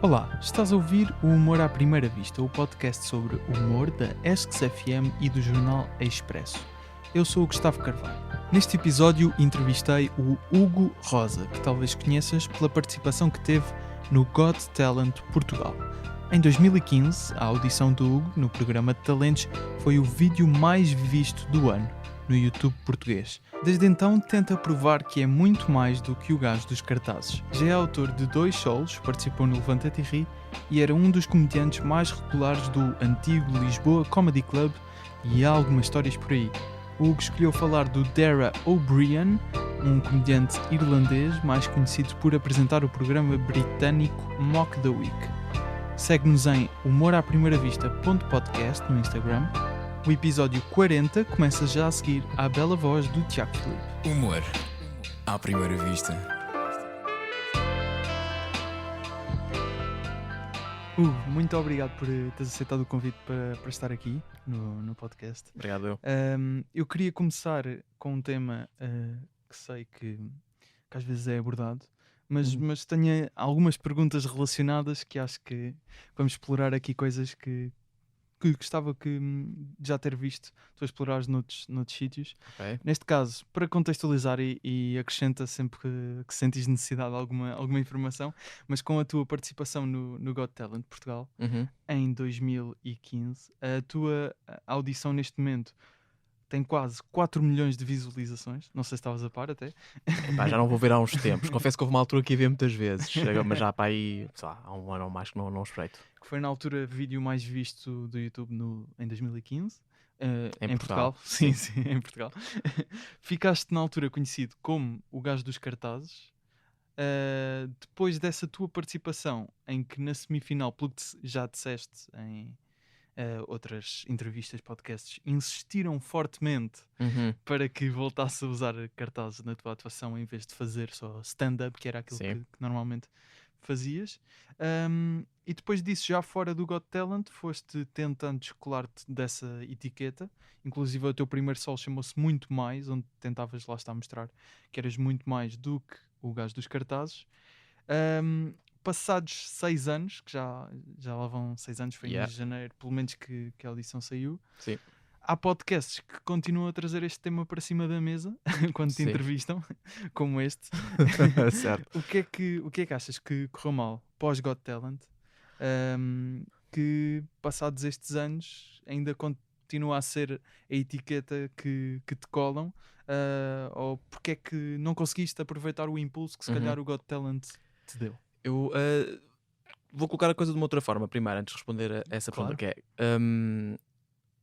Olá, estás a ouvir o Humor à Primeira Vista, o podcast sobre humor da ESCS FM e do jornal Expresso. Eu sou o Gustavo Carvalho. Neste episódio entrevistei o Hugo Rosa, que talvez conheças pela participação que teve no Got Talent Portugal. Em 2015, a audição do Hugo no programa de talentos foi o vídeo mais visto do ano no YouTube português. Desde então tenta provar que é muito mais do que o gajo dos cartazes. Já é autor de 2 solos, participou no Levanta-te e Ri e era um dos comediantes mais regulares do antigo Lisboa Comedy Club e há algumas histórias por aí. O Hugo escolheu falar do Dara O'Brien, um comediante irlandês mais conhecido por apresentar o programa britânico Mock the Week. Segue-nos em humoraprimeiravista.podcast no Instagram. O episódio 40 começa já a seguir à bela voz do Tiago Filipe. Humor à primeira vista. Muito obrigado por teres aceitado o convite para estar aqui no podcast. Obrigado. Eu queria começar com um tema que sei que às vezes é abordado, mas tenho algumas perguntas relacionadas que acho que vamos explorar aqui coisas que gostava já ter visto tu explorares noutros sítios. Okay. Neste caso, para contextualizar e acrescenta sempre que sentes necessidade de alguma informação, mas com a tua participação no Got Talent Portugal em 2015, a tua audição neste momento tem quase 4 milhões de visualizações. Não sei se estavas a par até. Epá, já não vou ver há uns tempos. Confesso que houve uma altura que ia ver muitas vezes, mas já para aí, sei lá, há um ano ou mais que não espreito. Que foi na altura vídeo mais visto do YouTube em 2015. Em Portugal. Sim, em Portugal. Ficaste na altura conhecido como o gajo dos cartazes. Depois dessa tua participação, em que na semifinal, pelo que já disseste em outras entrevistas, podcasts, insistiram fortemente para que voltasse a usar cartazes na tua atuação em vez de fazer só stand-up, que era aquilo que normalmente fazias. E depois disso, já fora do Got Talent, foste tentando descolar-te dessa etiqueta. Inclusive o teu primeiro solo chamou-se Muito Mais, onde tentavas lá estar a mostrar que eras muito mais do que o gajo dos cartazes. Passados 6 anos, que já lá vão 6 anos, foi em janeiro, pelo menos que a audição saiu. Sim. Há podcasts que continuam a trazer este tema para cima da mesa quando te entrevistam, como este. Certo. O que é que achas que correu mal pós-Got Talent? Que passados estes anos ainda continua a ser a etiqueta que te colam? Ou porque é que não conseguiste aproveitar o impulso que se calhar o Got Talent te deu? Eu vou colocar a coisa de uma outra forma primeiro, antes de responder a essa pergunta, que é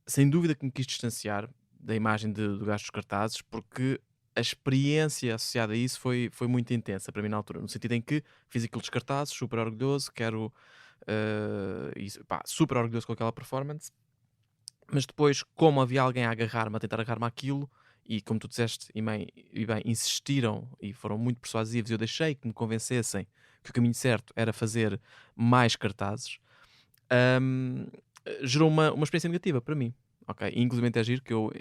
sem dúvida que me quis distanciar da imagem do gajo dos cartazes, porque a experiência associada a isso foi muito intensa para mim na altura, no sentido em que fiz aquilo dos cartazes, super orgulhoso, super orgulhoso com aquela performance, mas depois, como havia alguém a tentar agarrar-me àquilo, e como tu disseste, e bem, insistiram e foram muito persuasivos, eu deixei que me convencessem que o caminho certo era fazer mais cartazes, gerou uma experiência negativa para mim. Ok, inclusive é giro que eu,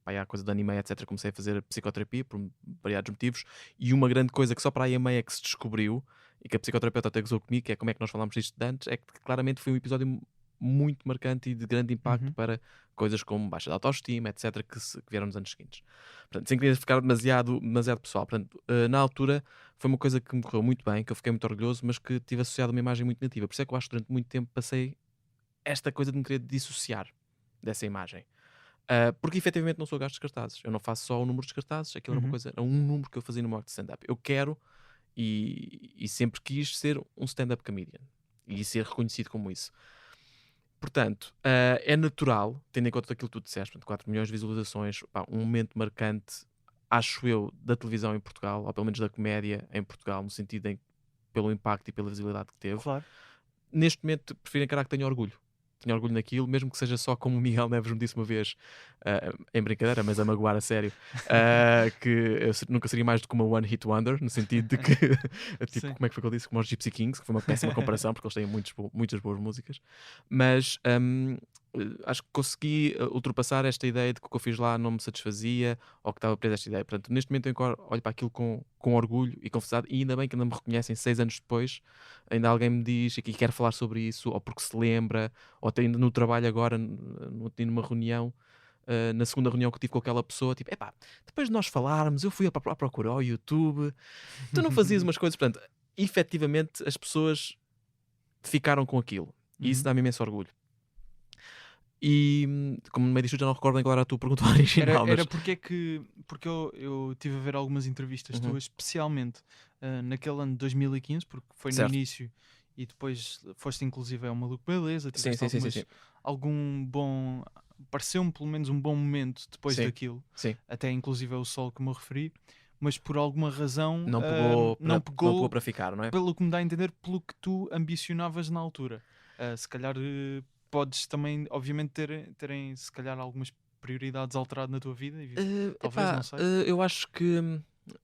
há coisa de anime, etc., comecei a fazer psicoterapia por variados motivos, e uma grande coisa que só para aí a meia é que se descobriu, e que a psicoterapeuta até gozou comigo, que é como é que nós falámos disto de antes, é que claramente foi um episódio muito marcante e de grande impacto para coisas como baixa de autoestima, etc., que vieram nos anos seguintes. Portanto, sem querer ficar demasiado pessoal. Portanto, na altura foi uma coisa que me correu muito bem, que eu fiquei muito orgulhoso, mas que tive associado a uma imagem muito negativa. Por isso é que eu acho que durante muito tempo passei esta coisa de me querer dissociar dessa imagem. Porque efetivamente não sou gajo de cartazes. Eu não faço só o número de cartazes, aquilo era um número que eu fazia no mock de stand-up. Eu quero e sempre quis ser um stand-up comedian e ser reconhecido como isso. Portanto, é natural, tendo em conta aquilo que tu disseste, 4 milhões de visualizações, um momento marcante, acho eu, da televisão em Portugal, ou pelo menos da comédia em Portugal, no sentido pelo impacto e pela visibilidade que teve. Claro. Neste momento, prefiro encarar que tenho orgulho. Tenho orgulho naquilo, mesmo que seja só como o Miguel Neves me disse uma vez, em brincadeira, mas a magoar a sério, que eu nunca seria mais do que uma one hit wonder, no sentido de que, tipo, como é que foi que ele disse? Como os Gypsy Kings, que foi uma péssima comparação, porque eles têm muitas boas músicas, mas acho que consegui ultrapassar esta ideia de que o que eu fiz lá não me satisfazia ou que estava preso a esta ideia. Portanto, neste momento eu olho para aquilo com orgulho e com felicidade, e ainda bem que ainda me reconhecem 6 anos depois. Ainda alguém me diz que quer falar sobre isso, ou porque se lembra, ou até ainda no trabalho agora, numa reunião. Na segunda reunião que eu tive com aquela pessoa, tipo, epá, depois de nós falarmos, eu fui a procurar ao YouTube, tu não fazias umas coisas, portanto, efetivamente as pessoas ficaram com aquilo, e isso dá-me imenso orgulho. E como no meio disto já não recordo bem qual era a tua pergunta original. Era porque eu tive a ver algumas entrevistas Uhum. tuas, especialmente naquele ano de 2015, porque foi no Certo. início e depois foste inclusive ao Maluco Beleza, Sim, tiveste sim, sim, sim. algum bom, pareceu-me pelo menos um bom momento depois Sim, daquilo, sim. até inclusive é o solo que me referi, mas por alguma razão Não pegou, não não pegou pegou, para ficar, não é? pelo que me dá a entender, pelo que tu ambicionavas na altura. Se calhar podes também, obviamente, terem se calhar algumas prioridades alterado na tua vida, talvez, não Epá, sei. eu acho que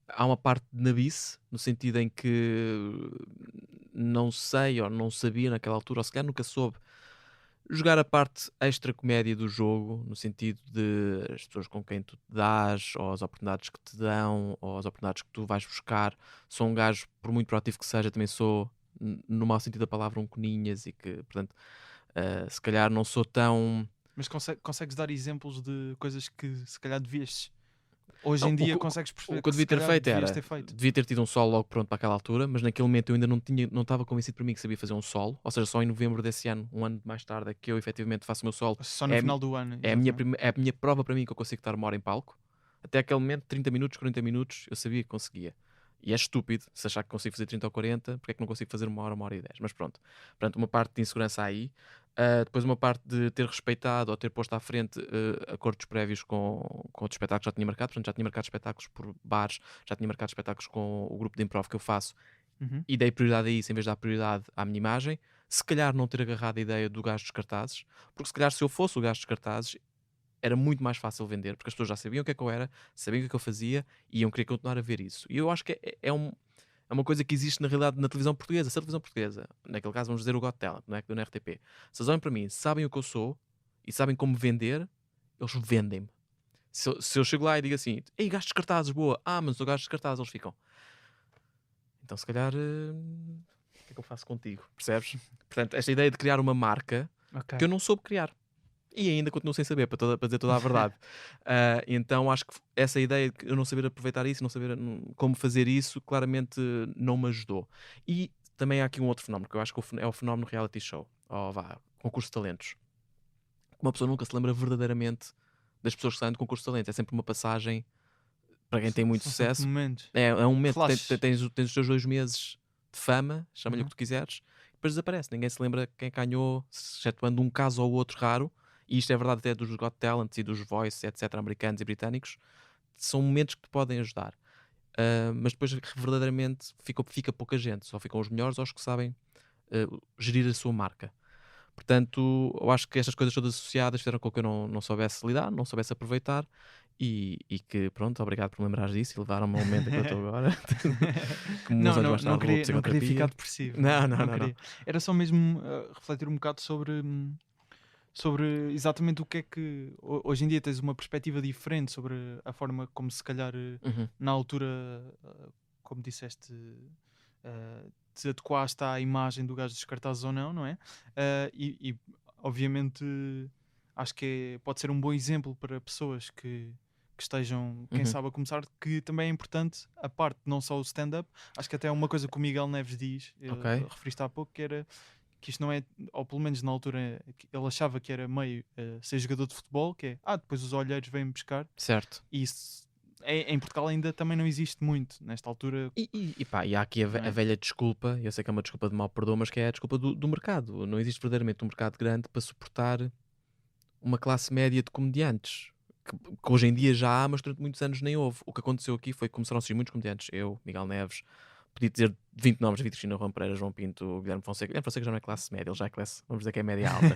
há uma parte de nabice, no sentido em que não sei ou não sabia naquela altura, ou se calhar nunca soube jogar a parte extra comédia do jogo, no sentido de as pessoas com quem tu te dás, ou as oportunidades que te dão, ou as oportunidades que tu vais buscar. Sou um gajo, por muito proativo que seja, também sou, no mau sentido da palavra, um coninhas, e que, portanto, se calhar não sou tão. Mas consegues dar exemplos de coisas que se calhar devias. Hoje Não, em o, dia que consegues o perceber que eu que se devia ter calhar feito devias era, ter feito. devia ter tido um solo logo pronto para aquela altura, mas naquele momento eu ainda não estava convencido para mim que sabia fazer um solo, ou seja, só em novembro desse ano, um ano mais tarde, é que eu efetivamente faço o meu solo. Só no É, final do ano, é, a minha, exatamente. é a minha prova para mim que eu consigo estar uma hora em palco. Até aquele momento, 30 minutos, 40 minutos, eu sabia que conseguia. E é estúpido se achar que consigo fazer 30 ou 40, porque é que não consigo fazer uma hora e 10? Mas pronto. Portanto, uma parte de insegurança aí. Depois uma parte de ter respeitado ou ter posto à frente acordos prévios com outros espetáculos que já tinha marcado. Portanto, já tinha marcado espetáculos por bares, já tinha marcado espetáculos com o grupo de improv que eu faço, Uhum. e dei prioridade a isso em vez de dar prioridade à minha imagem. Se calhar não ter agarrado a ideia do gajo dos cartazes, porque se calhar se eu fosse o gajo dos cartazes era muito mais fácil vender, porque as pessoas já sabiam o que é que eu era, sabiam o que é que eu fazia e iam querer continuar a ver isso. E eu acho que é uma coisa que existe na realidade na televisão portuguesa. Se a televisão portuguesa, naquele caso vamos dizer o Got Talent, não é que deu na RTP, se eles olham para mim, sabem o que eu sou e sabem como vender, eles vendem-me. Se eu chego lá e digo assim, ei, gastos cartazes, boa, mas eu gasto cartazes, eles ficam. Então se calhar, o que é que eu faço contigo? Percebes? Portanto, esta ideia de criar uma marca Ok. que eu não soube criar. E ainda continuo sem saber, para dizer toda a verdade. Então acho que essa ideia de eu não saber aproveitar isso, não saber como fazer isso, claramente não me ajudou. E também há aqui um outro fenómeno, que eu acho que é o fenómeno reality show, ou concurso de talentos. Uma pessoa nunca se lembra verdadeiramente das pessoas que saem do concurso de talentos. É sempre uma passagem para quem tem muito São sempre sucesso. momentos. É um momento, Flashes. tens os teus 2 meses de fama, chama-lhe o Uhum. que tu quiseres, e depois desaparece. Ninguém se lembra quem ganhou, excetuando um caso ou outro raro. E isto é verdade até dos Got Talents e dos Voice, etc., americanos e britânicos. São momentos que te podem ajudar. Mas depois verdadeiramente fica pouca gente. Só ficam os melhores ou os que sabem gerir a sua marca. Portanto, eu acho que estas coisas todas associadas fizeram com que eu não soubesse lidar, não soubesse aproveitar, e que, pronto, obrigado por me lembrares disso e levar-me ao momento em que eu estou agora. Que uns anos mais tarde vou à Não queria ficar psicoterapia. depressivo. Não. Queria. Era só mesmo refletir um bocado sobre exatamente o que é que hoje em dia tens uma perspectiva diferente sobre a forma como se calhar Uhum. na altura, como disseste, te adequaste à imagem do gajo dos cartazes ou não, não é? E obviamente acho que pode ser um bom exemplo para pessoas que estejam, quem Uhum. sabe, a começar, que também é importante a parte, não só o stand-up. Acho que até é uma coisa que o Miguel Neves diz, Ok. referiste há pouco, que era que isto não é, ou pelo menos na altura ele achava que era meio ser jogador de futebol, que é, depois os olheiros vêm buscar, Certo. e isso em Portugal ainda também não existe muito, nesta altura. E há aqui Não é? a velha desculpa, eu sei que é uma desculpa de mal perdão, mas que é a desculpa do mercado. Não existe verdadeiramente um mercado grande para suportar uma classe média de comediantes. Que hoje em dia já há, mas durante muitos anos nem houve. O que aconteceu aqui foi que começaram a surgir muitos comediantes. Eu, Miguel Neves, podia dizer 20 nomes: Vitor China, Juan Pereira, João Pinto, Guilherme Fonseca. Guilherme Fonseca já não é classe média, ele já é classe, vamos dizer que é média alta.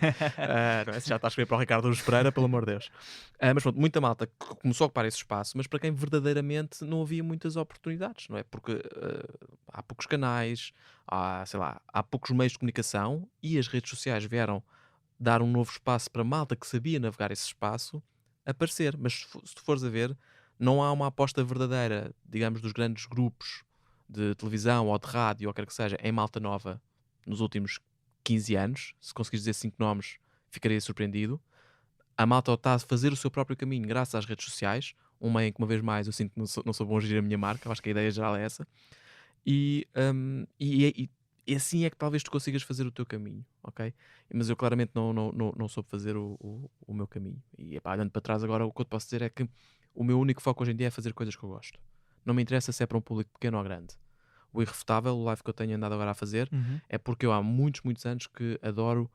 Não é? Se já está a escrever para o Ricardo Luz Pereira, pelo amor de Deus. Mas pronto, muita malta que começou a ocupar esse espaço, mas para quem verdadeiramente não havia muitas oportunidades, não é? Porque há poucos canais, sei lá, há poucos meios de comunicação, e as redes sociais vieram dar um novo espaço para malta que sabia navegar esse espaço aparecer. Mas se tu fores a ver, não há uma aposta verdadeira, digamos, dos grandes grupos de televisão ou de rádio, ou quer que seja, em malta nova nos últimos 15 anos. Se conseguires dizer 5 nomes, ficaria surpreendido. A malta está a fazer o seu próprio caminho graças às redes sociais, um meio em que, uma vez mais, eu sinto que não sou bom a gerir a minha marca. Eu acho que a ideia geral é essa. E assim é que talvez tu consigas fazer o teu caminho, ok? Mas eu claramente não soube fazer o meu caminho. E epá, olhando para trás agora, o que eu te posso dizer é que o meu único foco hoje em dia é fazer coisas que eu gosto. Não me interessa se é para um público pequeno ou grande. O Irrefutável, o live que eu tenho andado agora a fazer, é porque eu há muitos anos que adoro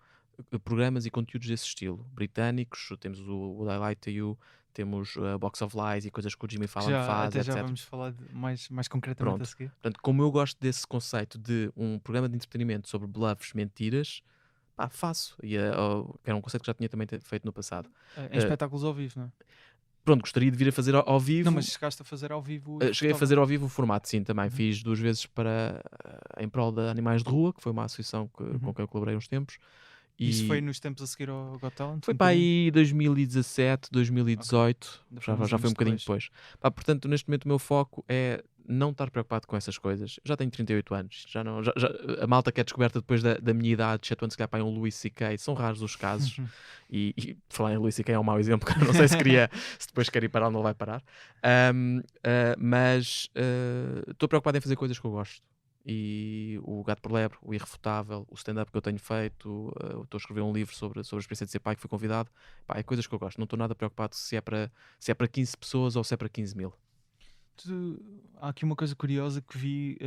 programas e conteúdos desse estilo. Britânicos, temos o I Lie to You, temos a Box of Lies e coisas que o Jimmy Que Fallon faz, até já etc. vamos falar mais concretamente a Pronto. seguir. Portanto, como eu gosto desse conceito de um programa de entretenimento sobre bluffs, mentiras, pá, faço. Que era um conceito que já tinha também feito no passado. Em espetáculos ao vivo, não é? Pronto, gostaria de vir a fazer ao vivo. Não, mas chegaste a fazer ao vivo. Cheguei a fazer ao vivo o formato, sim, também. Fiz 2 vezes para em prol de Animais de Rua, que foi uma associação com quem eu colaborei uns tempos. Isso foi nos tempos a seguir ao Got Talent? Foi para aí 2017, 2018, Okay. já foi um bocadinho depois. Pá, portanto, neste momento o meu foco é não estar preocupado com essas coisas. Eu já tenho 38 anos, a malta que é descoberta depois da minha idade, excetuando se calhar para um Louis C.K., são raros os casos. E falar em Louis C.K. é um mau exemplo, que eu não sei se depois quer ir parar ou não vai parar. Mas estou preocupado em fazer coisas que eu gosto. E o Gato por Lebre, o Irrefutável, o stand-up que eu tenho feito, estou a escrever um livro sobre a experiência de ser pai, que fui convidado. Pá, é coisas que eu gosto, não estou nada preocupado se é para 15 pessoas ou se é para 15 mil. Há aqui uma coisa curiosa que vi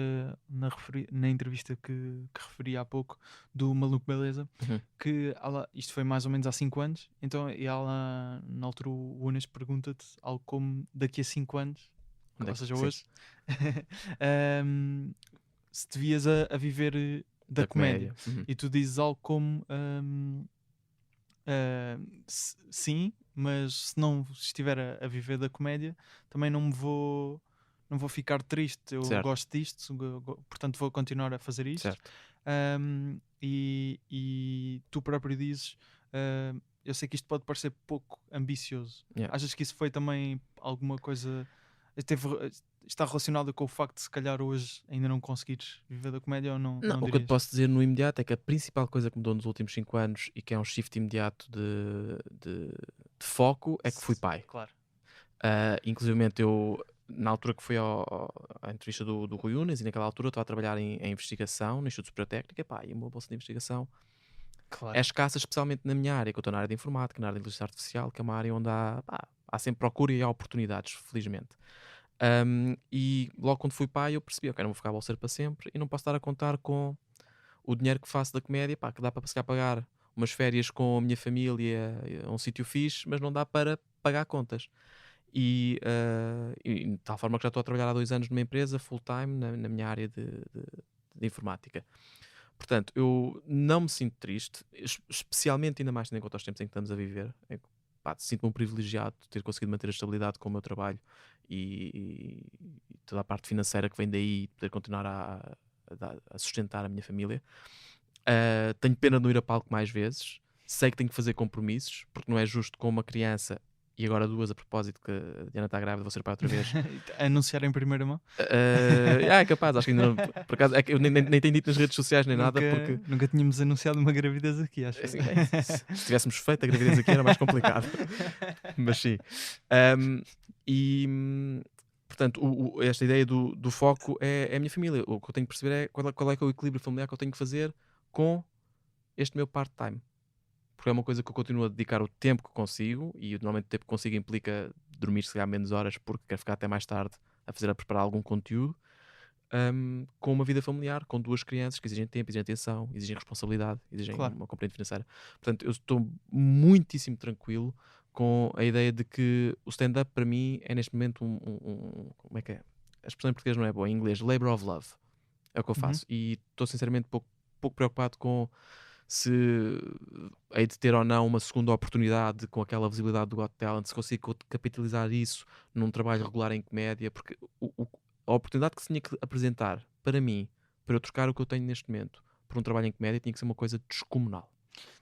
na entrevista que referi há pouco do Maluco Beleza, que isto foi mais ou menos há 5 anos, então ela, na altura o Unas pergunta-te algo como daqui a 5 anos, ou seja, hoje, se te vias a viver da comédia. E tu dizes algo como sim, mas se não estiver a viver da comédia, também não vou ficar triste. Eu gosto disto, portanto vou continuar a fazer isto. E tu próprio dizes, eu sei que isto pode parecer pouco ambicioso. Achas que isso foi também alguma coisa... Está relacionado com o facto de se calhar hoje ainda não conseguires viver da comédia ou não? Não, o que eu te posso dizer no imediato é que a principal coisa que mudou nos últimos 5 anos e que é um shift imediato de foco é que fui pai. Claro. Inclusivamente eu, na altura que fui à entrevista do Rui Unas, e naquela altura eu estava a trabalhar em investigação no Instituto Superior Técnico, e uma bolsa de investigação é escassa, especialmente na minha área, que eu estou na área de informática, na área de inteligência artificial, que é uma área onde há sempre procura e há oportunidades, felizmente. E logo quando fui pai eu percebi, ok, não vou ficar bolseiro para sempre e não posso estar a contar com o dinheiro que faço da comédia, que dá para se calhar pagar umas férias com a minha família a um sítio fixe, mas não dá para pagar contas. E de tal forma que já estou a trabalhar há 2 anos numa empresa full time na minha área de informática. Portanto, eu não me sinto triste, especialmente ainda mais tendo em conta os tempos em que estamos a viver. Sinto-me um privilegiado de ter conseguido manter a estabilidade com o meu trabalho e toda a parte financeira que vem daí, poder continuar a sustentar a minha família. Tenho pena de não ir a palco mais vezes, sei que tenho que fazer compromissos, porque não é justo com uma criança, e agora 2 a propósito, que a Diana está grávida, vou ser pai outra vez. Anunciar em primeira mão? É capaz, acho que ainda não, por acaso, é que eu nem tenho dito nas redes sociais nem nada, porque nunca tínhamos anunciado uma gravidez aqui, acho. Assim, se tivéssemos feito a gravidez aqui era mais complicado. Mas sim. Portanto, esta ideia do foco é a minha família. O que eu tenho que perceber é qual é que é o equilíbrio familiar que eu tenho que fazer com este meu part-time. Porque é uma coisa que eu continuo a dedicar o tempo que consigo, e normalmente o tempo que consigo implica dormir se calhar menos horas porque quero ficar até mais tarde a preparar algum conteúdo, com uma vida familiar, com 2 crianças que exigem tempo, exigem atenção, exigem responsabilidade, exigem uma componente financeira. Portanto, eu estou muitíssimo tranquilo com a ideia de que o stand-up para mim é neste momento como é que é? A expressão em português não é boa, em inglês, labor of love. É o que eu faço. E estou sinceramente pouco preocupado com se hei de ter ou não uma segunda oportunidade com aquela visibilidade do Got Talent, se consigo capitalizar isso num trabalho regular em comédia, porque a oportunidade que se tinha que apresentar para mim, para eu trocar o que eu tenho neste momento por um trabalho em comédia, tinha que ser uma coisa descomunal.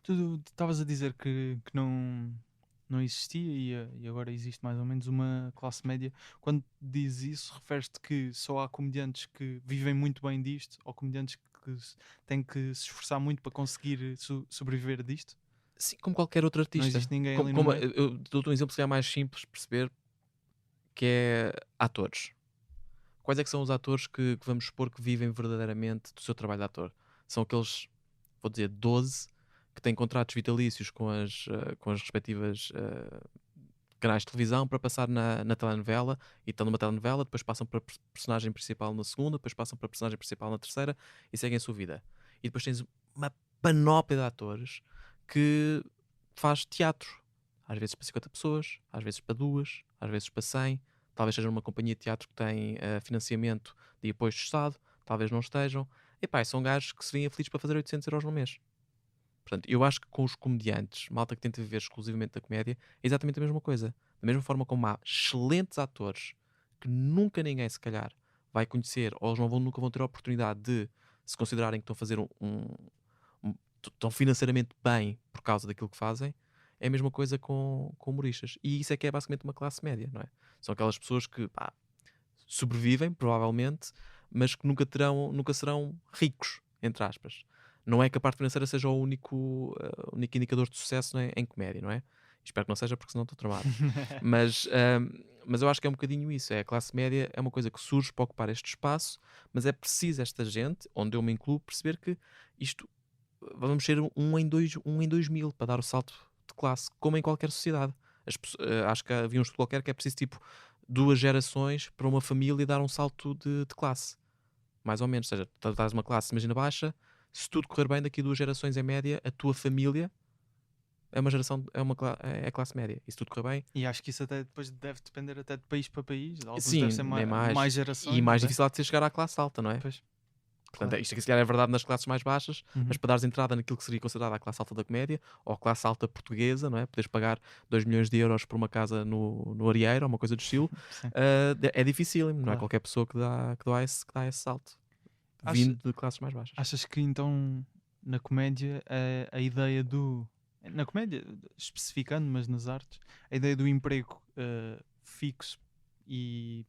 Tu estavas a dizer que não existia e agora existe mais ou menos uma classe média. Quando diz isso, refere-te que só há comediantes que vivem muito bem disto ou comediantes que têm que se esforçar muito para conseguir sobreviver disto? Sim, como qualquer outro Não artista. existe ninguém ali no meio? Eu dou-te um exemplo se é mais simples de perceber, que é atores. Quais é que são os atores que vamos supor que vivem verdadeiramente do seu trabalho de ator? São aqueles, vou dizer, 12 que têm contratos vitalícios com as respectivas canais de televisão para passar na telenovela, e estão numa telenovela, depois passam para personagem principal na segunda, depois passam para personagem principal na terceira e seguem a sua vida. E depois tens uma panóplia de atores que faz teatro, às vezes para 50 pessoas, às vezes para 2, às vezes para 100, talvez seja uma companhia de teatro que tem financiamento de apoio do Estado, talvez não estejam. E pá, são gajos que se veem aflitos para fazer 800 euros no mês. Portanto, eu acho que com os comediantes, malta que tenta viver exclusivamente da comédia, é exatamente a mesma coisa. Da mesma forma como há excelentes atores que nunca ninguém, se calhar, vai conhecer, ou eles nunca vão ter a oportunidade de se considerarem que estão a fazer estão financeiramente bem por causa daquilo que fazem, é a mesma coisa com humoristas. E isso é que é basicamente uma classe média, não é? São aquelas pessoas que pá, sobrevivem, provavelmente, mas que nunca serão ricos, entre aspas. Não é que a parte financeira seja o único indicador de sucesso, né, em comédia, não é? Espero que não seja, porque senão estou tramado. Mas eu acho que é um bocadinho isso. A classe média é uma coisa que surge para ocupar este espaço, mas é preciso esta gente, onde eu me incluo, perceber que isto vamos ser um em 2000 para dar o salto de classe, como em qualquer sociedade. Acho que havia um estudo qualquer que é preciso tipo 2 gerações para uma família dar um salto de classe, mais ou menos. Ou seja, tu estás uma classe, imagina, baixa, se tudo correr bem, daqui a 2 gerações em média, a tua família é uma geração, é classe média. E se tudo correr bem, E acho que isso até depois deve depender até de país para país. Alguns sim, deve ser nem mais mais. gerações. E mais até. difícil há de ser chegar à classe alta, não é? Pois, Portanto, claro. isto aqui se calhar é verdade nas classes mais baixas, Uhum. mas para dares entrada naquilo que seria considerada a classe alta da comédia, ou a classe alta portuguesa, não é? Poderes pagar 2 milhões de euros por uma casa no Arieiro, ou uma coisa do estilo, Sim. é difícil, não é Claro. qualquer pessoa que dá esse salto, Acha- vindo de classes mais baixas. Achas que então na comédia a ideia do. Na comédia, especificando, mas nas artes, a ideia do emprego fixo e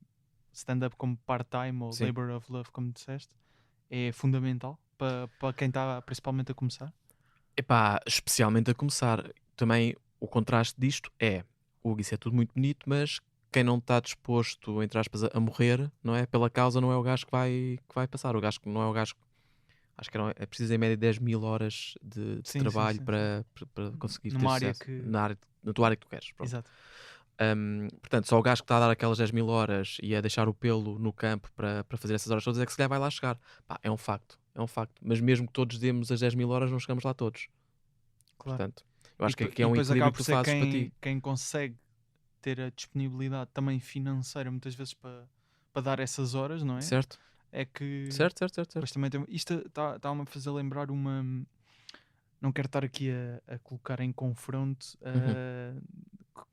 stand-up como part-time ou Sim. labor of love, como disseste, é fundamental para quem está principalmente a começar? Epá, especialmente a começar. Também o contraste disto é, Hugo, isso é tudo muito bonito, mas quem não está disposto, entre aspas, a morrer, não é? Pela causa, não é o gajo que vai passar. O gajo que não é o gajo. Acho que é preciso em média 10 mil horas de Sim, trabalho sim. para conseguir ter Numa área sucesso que. na tua área que tu queres. Pronto. Exato. Portanto, só o gajo que está a dar aquelas 10 mil horas e a deixar o pelo no campo para fazer essas horas todas é que se calhar vai lá chegar. Pá, é um facto. Mas mesmo que todos demos as 10 mil horas, não chegamos lá todos. Claro. Portanto, eu acho que E aqui é um depois equilíbrio acaba que por tu ser fazes para ti. quem consegue ter a disponibilidade também financeira, muitas vezes, para dar essas horas, não é? Certo? É que. Certo. Depois também tem, isto está-me a fazer lembrar uma. Não quero estar aqui a colocar em confronto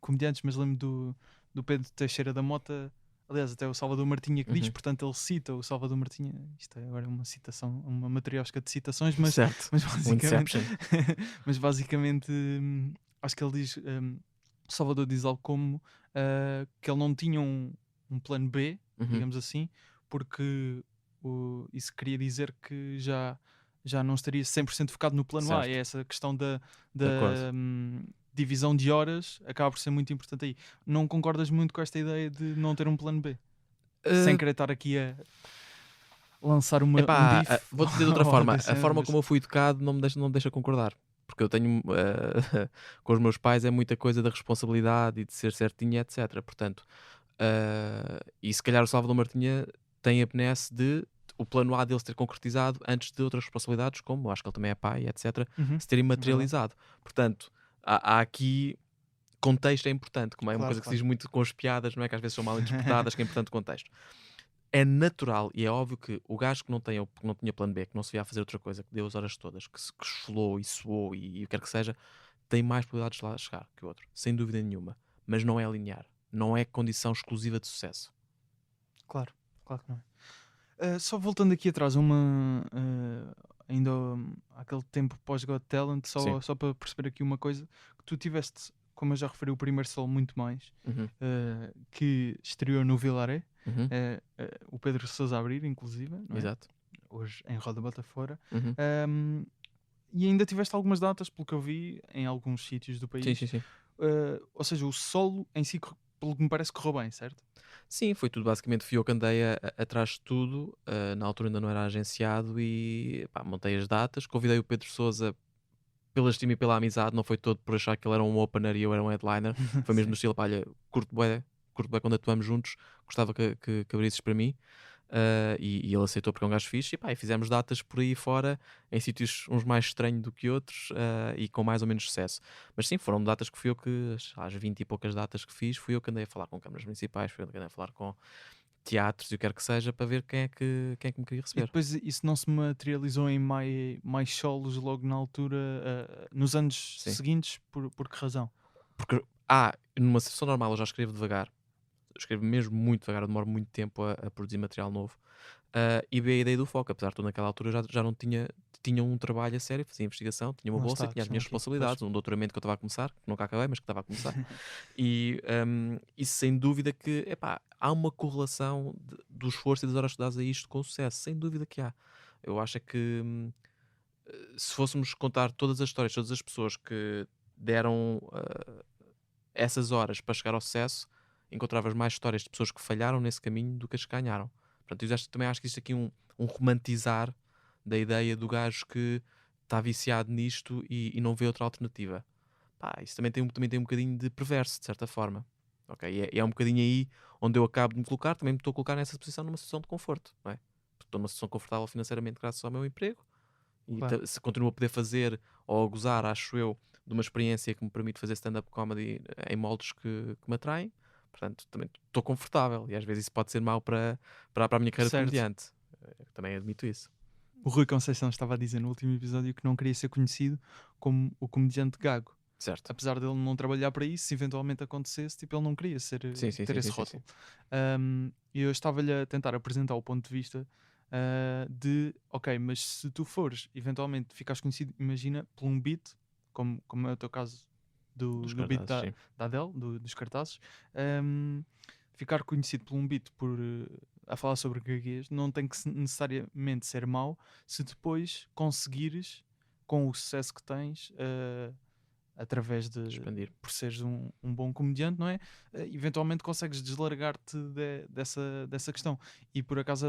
comediantes, mas lembro do Pedro Teixeira da Mota. Aliás, até o Salvador Martinha que diz, portanto ele cita o Salvador Martinha. Isto é agora uma citação, uma matriosca de citações, mas, Certo. mas Um basicamente, Inception. mas basicamente acho que ele diz, o Salvador diz algo como que ele não tinha um plano B, digamos assim, porque isso queria dizer que já não estaria 100% focado no plano A. Certo. É essa questão da acordo. divisão de horas acaba por ser muito importante aí. Não concordas muito com esta ideia de não ter um plano B? Sem querer estar aqui a lançar um Epá, bife. vou-te dizer de outra ou forma. desse A género, forma mas- como eu fui educado não me deixa concordar. Porque eu tenho, com os meus pais, é muita coisa da responsabilidade e de ser certinho, etc. Portanto, e se calhar o Salvador Martinha tem a benesse de o plano A deles ter concretizado antes de outras responsabilidades, como acho que ele também é pai, etc., Uhum, se terem verdade. materializado. Portanto, há aqui contexto é importante, como é uma Claro, coisa que se claro. diz muito com as piadas, não é? Que às vezes são mal interpretadas, que é importante o contexto. É natural e é óbvio que o gajo que não tinha plano B, que não se via a fazer outra coisa, que deu as horas todas, que esfolou e suou e o que quer que seja, tem mais probabilidades de lá chegar que o outro, sem dúvida nenhuma. Mas não é linear, não é condição exclusiva de sucesso. Claro que não é. Só voltando aqui atrás, uma ainda há aquele tempo pós-Got Talent, Sim. só para perceber aqui uma coisa, que tu tiveste, como eu já referi, o primeiro solo muito mais, Uhum. que estreou no Vilaré, Uhum. o Pedro Sousa a abrir, inclusive, não é? Exato. Hoje em Roda Bota Fora. Uhum. E ainda tiveste algumas datas, pelo que eu vi, em alguns sítios do Sim, país. sim, sim. Ou seja, o solo em si, pelo que me parece, correu bem, certo? Sim, foi tudo basicamente. Fui eu que andei atrás de tudo. Na altura ainda não era agenciado e pá, montei as datas. Convidei o Pedro Sousa pela estima e pela amizade, não foi todo por achar que ele era um opener e eu era um headliner. Foi mesmo Sim. do estilo, pá, olha, curto bué quando atuamos juntos, gostava que abrisses para mim. E ele aceitou porque é um gajo fixe e, pá, e fizemos datas por aí fora, em sítios uns mais estranhos do que outros, e com mais ou menos sucesso. Mas sim, foram datas que fui eu que, às 20 e poucas datas que fiz, fui eu que andei a falar com câmaras municipais, fui eu que andei a falar com teatros e o que quer que seja, para ver quem é que me queria E receber. depois isso não se materializou em mais solos logo na altura, nos anos Sim. seguintes, por que razão? Porque, numa sessão normal eu já escrevo devagar, eu escrevo mesmo muito devagar, eu demoro muito tempo a produzir material novo. E veio a ideia do foco, apesar de tudo naquela altura já não tinha um trabalho a sério, fazia investigação, tinha uma Lá bolsa está e a tinha as questão minhas aqui. Pois. responsabilidades, um doutoramento que eu estava a começar, que nunca acabei, mas que estava a começar. E isso sem dúvida que, epá, há uma correlação do esforço e das horas estudadas a isto com o sucesso, sem dúvida que há. Eu acho é que se fôssemos contar todas as histórias, todas as pessoas que deram essas horas para chegar ao sucesso, encontravas mais histórias de pessoas que falharam nesse caminho do que as que ganharam. Portanto, também acho que existe aqui um romantizar da ideia do gajo que está viciado nisto e não vê outra alternativa. Pá, isso também tem um bocadinho de perverso, de certa forma. Ok? E é um bocadinho aí onde eu acabo de me colocar, também me estou a colocar nessa posição numa situação de conforto. Não é? Porque estou numa situação confortável financeiramente graças ao meu emprego e Claro. se continuo a poder fazer ou a gozar, acho eu, de uma experiência que me permite fazer stand-up comedy em moldes que me atraem. Portanto, também estou confortável e às vezes isso pode ser mau para a minha carreira de Certo. comediante. Também admito isso. O Rui Conceição estava a dizer no último episódio que não queria ser conhecido como o comediante gago. Certo. Apesar dele não trabalhar para isso, se eventualmente acontecesse, tipo, ele não queria Sim, sim, ter sim, esse sim, sim, sim. rótulo. E eu estava-lhe a tentar apresentar o ponto de vista de, ok, mas se tu fores, eventualmente ficares conhecido, imagina, por um beat, como é o teu caso Dos do beat cartazes, sim. da Adele, dos cartazes, ficar conhecido por um beat a falar sobre gaguez não tem que necessariamente ser mau se depois conseguires, com o sucesso que tens, através Expandir. por seres um bom comediante, não é? Eventualmente consegues deslargar-te dessa questão. E por acaso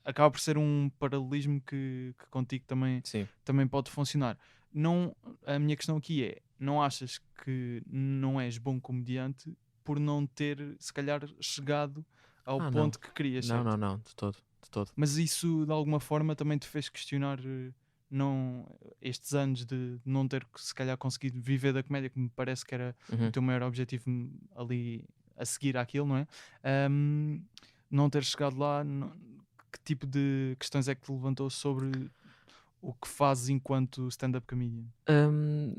acaba por ser um paralelismo que contigo Sim. também pode funcionar. Não, a minha questão aqui é: não achas que não és bom comediante por não ter, se calhar, chegado ao Não. ponto que querias, Não, certo? não, não. De todo. De todo. Mas isso de alguma forma também te fez questionar não, estes anos de não ter se calhar conseguido viver da comédia, que me parece que era o Uhum. teu maior objetivo ali a seguir àquilo, não é? Não ter chegado lá, que tipo de questões é que te levantou sobre o que fazes enquanto stand-up comedian? Hum,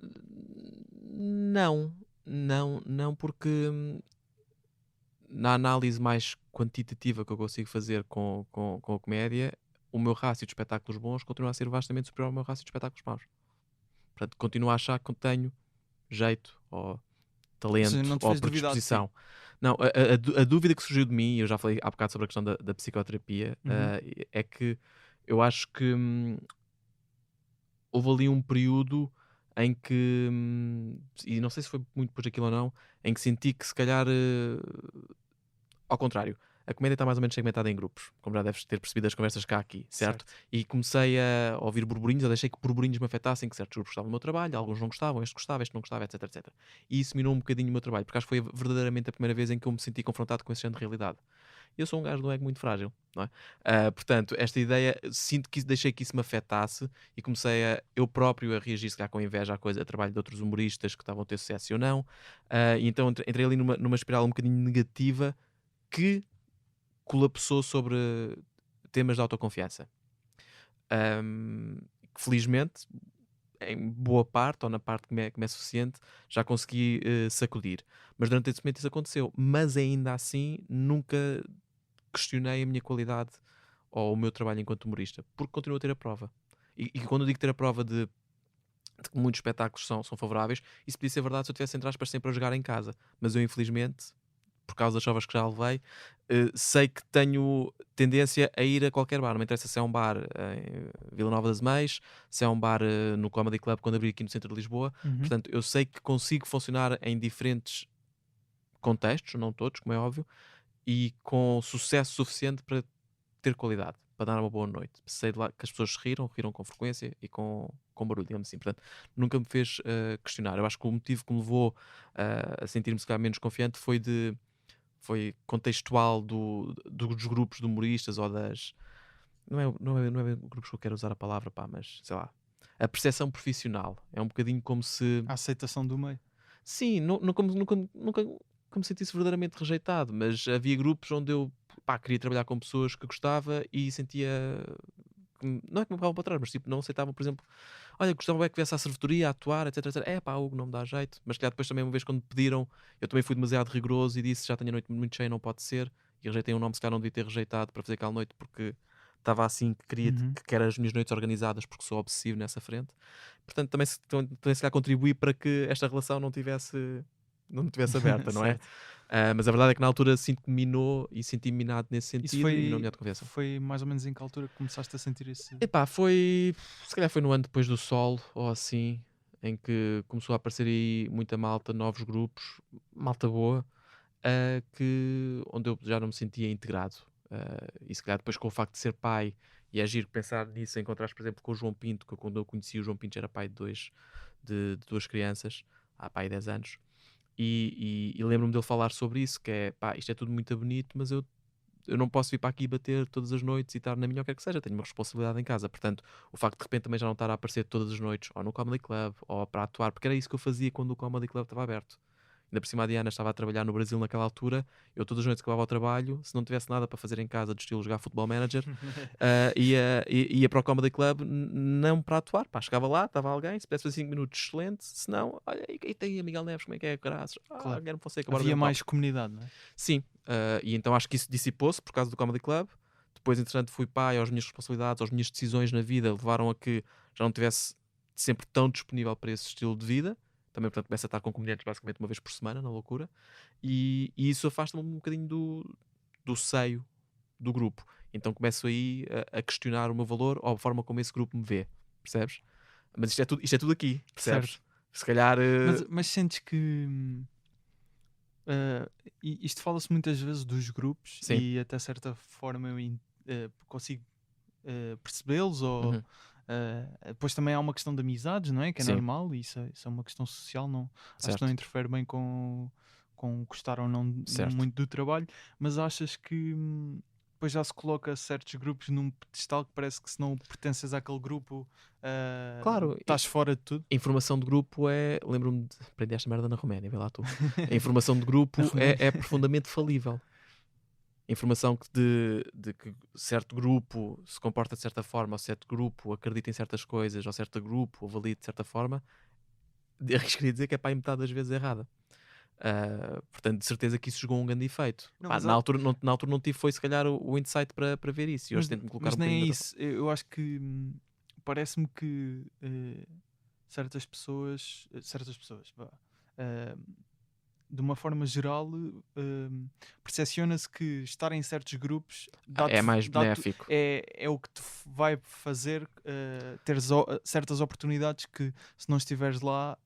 não. Não, porque na análise mais quantitativa que eu consigo fazer com a comédia, o meu rácio de espetáculos bons continua a ser vastamente superior ao meu rácio de espetáculos maus. Portanto, continuo a achar que eu tenho jeito, ou Ou seja, talento, não te ou fez duvidar de ti. predisposição. Não, a dúvida que surgiu de mim, e eu já falei há bocado sobre a questão da psicoterapia, Uhum. é que eu acho que houve ali um período em que, e não sei se foi muito por aquilo ou não, em que senti que se calhar ao contrário, a comédia está mais ou menos segmentada em grupos, como já deves ter percebido das conversas cá aqui, certo? Certo. E comecei a ouvir burburinhos, eu deixei que burburinhos me afetassem, que certos grupos gostavam do meu trabalho, alguns não gostavam, este gostava, este não gostava, etc, etc. E isso minou um bocadinho o meu trabalho, porque acho que foi verdadeiramente a primeira vez em que eu me senti confrontado com esse género de realidade. Eu sou um gajo de um ego muito frágil, não é? Portanto, esta ideia, sinto que deixei que isso me afetasse e comecei eu próprio a reagir, se calhar com inveja à coisa, a trabalho de outros humoristas que estavam a ter sucesso e eu não. E então entrei ali numa espiral um bocadinho negativa que colapsou sobre temas de autoconfiança. Que felizmente, em boa parte, ou na parte que me é suficiente, já consegui sacudir. Mas durante esse momento isso aconteceu. Mas ainda assim, nunca questionei a minha qualidade ou o meu trabalho enquanto humorista, porque continuo a ter a prova. E quando eu digo ter a prova de que muitos espetáculos são favoráveis, isso podia ser verdade se eu tivesse, entre aspas, sempre a jogar em casa. Mas eu, infelizmente, por causa das chovas que já levei, sei que tenho tendência a ir a qualquer bar. Não me interessa se é um bar em Vila Nova das Meias, se é um bar no Comedy Club quando abri aqui no centro de Lisboa. Portanto, eu sei que consigo funcionar em diferentes contextos, não todos, como é óbvio, e com sucesso suficiente para ter qualidade, para dar uma boa noite. Sei de lá que as pessoas se riram com frequência e com barulho, digamos assim. Portanto, nunca me fez questionar. Eu acho que o motivo que me levou a sentir-me se calhar menos confiante foi contextual dos grupos de humoristas ou das. Não é grupos que eu quero usar a palavra, pá, mas sei lá. A percepção profissional. É um bocadinho como se. A aceitação do meio. Sim, nunca me sentisse verdadeiramente rejeitado, mas havia grupos onde eu queria trabalhar com pessoas que gostava e sentia. Não é que me empurravam para trás, mas tipo, não aceitavam, por exemplo, olha, gostava é que viesse à servitoria a atuar, etc, etc. É pá, Hugo, não me dá jeito. Mas calhar depois também, uma vez quando me pediram, eu também fui demasiado rigoroso e disse já tenho a noite muito cheia, não pode ser. E rejeitei um nome, se calhar não devia ter rejeitado para fazer aquela noite porque estava assim que queria que quero as minhas noites organizadas porque sou obsessivo nessa frente. Portanto, também se calhar contribuí para que esta relação não tivesse aberta, não é? Mas a verdade é que na altura sinto que minou e senti minado nesse Isso sentido e minou a minha confiança. foi mais ou menos em que altura que começaste a sentir esse... Epá, se calhar foi no ano depois do Sol, ou assim, em que começou a aparecer aí muita malta, novos grupos, malta boa, onde eu já não me sentia integrado. E se calhar depois com o facto de ser pai, e é giro pensar nisso, encontrar, por exemplo, com o João Pinto, que quando eu conheci o João Pinto já era pai de duas crianças, há pai 10 anos, e lembro-me dele falar sobre isso, que é, pá, isto é tudo muito bonito, mas eu não posso vir para aqui bater todas as noites e estar na minha, o que quer que seja, tenho uma responsabilidade em casa. Portanto, o facto de repente também já não estar a aparecer todas as noites, ou no Comedy Club, ou para atuar, porque era isso que eu fazia quando o Comedy Club estava aberto. Ainda por cima a Diana estava a trabalhar no Brasil naquela altura, eu todas as noites acabava o trabalho, se não tivesse nada para fazer em casa do estilo jogar Futebol Manager, ia para o Comedy Club, não para atuar, pá, chegava lá, estava alguém, se pudesse fazer 5 minutos, excelente, se não, olha, e tem a Miguel Neves, como é que é, graças, Claro. Guilherme Fonseca, Havia mais comunidade, não é? Sim, e então acho que isso dissipou-se por causa do Comedy Club. Depois, entretanto, fui pai, as minhas responsabilidades, as minhas decisões na vida levaram a que já não estivesse sempre tão disponível para esse estilo de vida. Também, portanto, começo a estar com comediantes basicamente uma vez por semana, na loucura. E isso afasta-me um bocadinho do seio do grupo. Então começo aí a questionar o meu valor ou a forma como esse grupo me vê. Percebes? Mas isto é tudo aqui, percebes? Certo. Se calhar... Mas sentes que... isto fala-se muitas vezes dos grupos. Sim. E até certa forma eu consigo percebê-los ou... Uhum. Depois também há uma questão de amizades, não é? Que é Sim. normal, e isso é uma questão social, não, acho Certo. que não interfere bem com gostar ou não Certo. muito do trabalho, mas achas que depois já se coloca certos grupos num pedestal que parece que se não pertences àquele grupo, Claro, estás fora de tudo? A informação de grupo é. Lembro-me de. Aprendi esta merda na Roménia, vê lá tu. A informação de grupo Na Roménia. é profundamente falível. A informação de que certo grupo se comporta de certa forma, ou certo grupo acredita em certas coisas, ou certo grupo avalia de certa forma, arriscaria dizer que é para aí metade das vezes errada. Portanto, de certeza que isso jogou um grande efeito. Não, Pá, mas na altura não tive, foi se calhar o insight para ver isso. E hoje tento-me colocar mas um nem é bocadinho isso. Eu acho que parece-me que certas pessoas, vá, de uma forma geral, percepciona-se que estar em certos grupos é mais benéfico. é o que te vai fazer ter certas oportunidades que, se não estiveres lá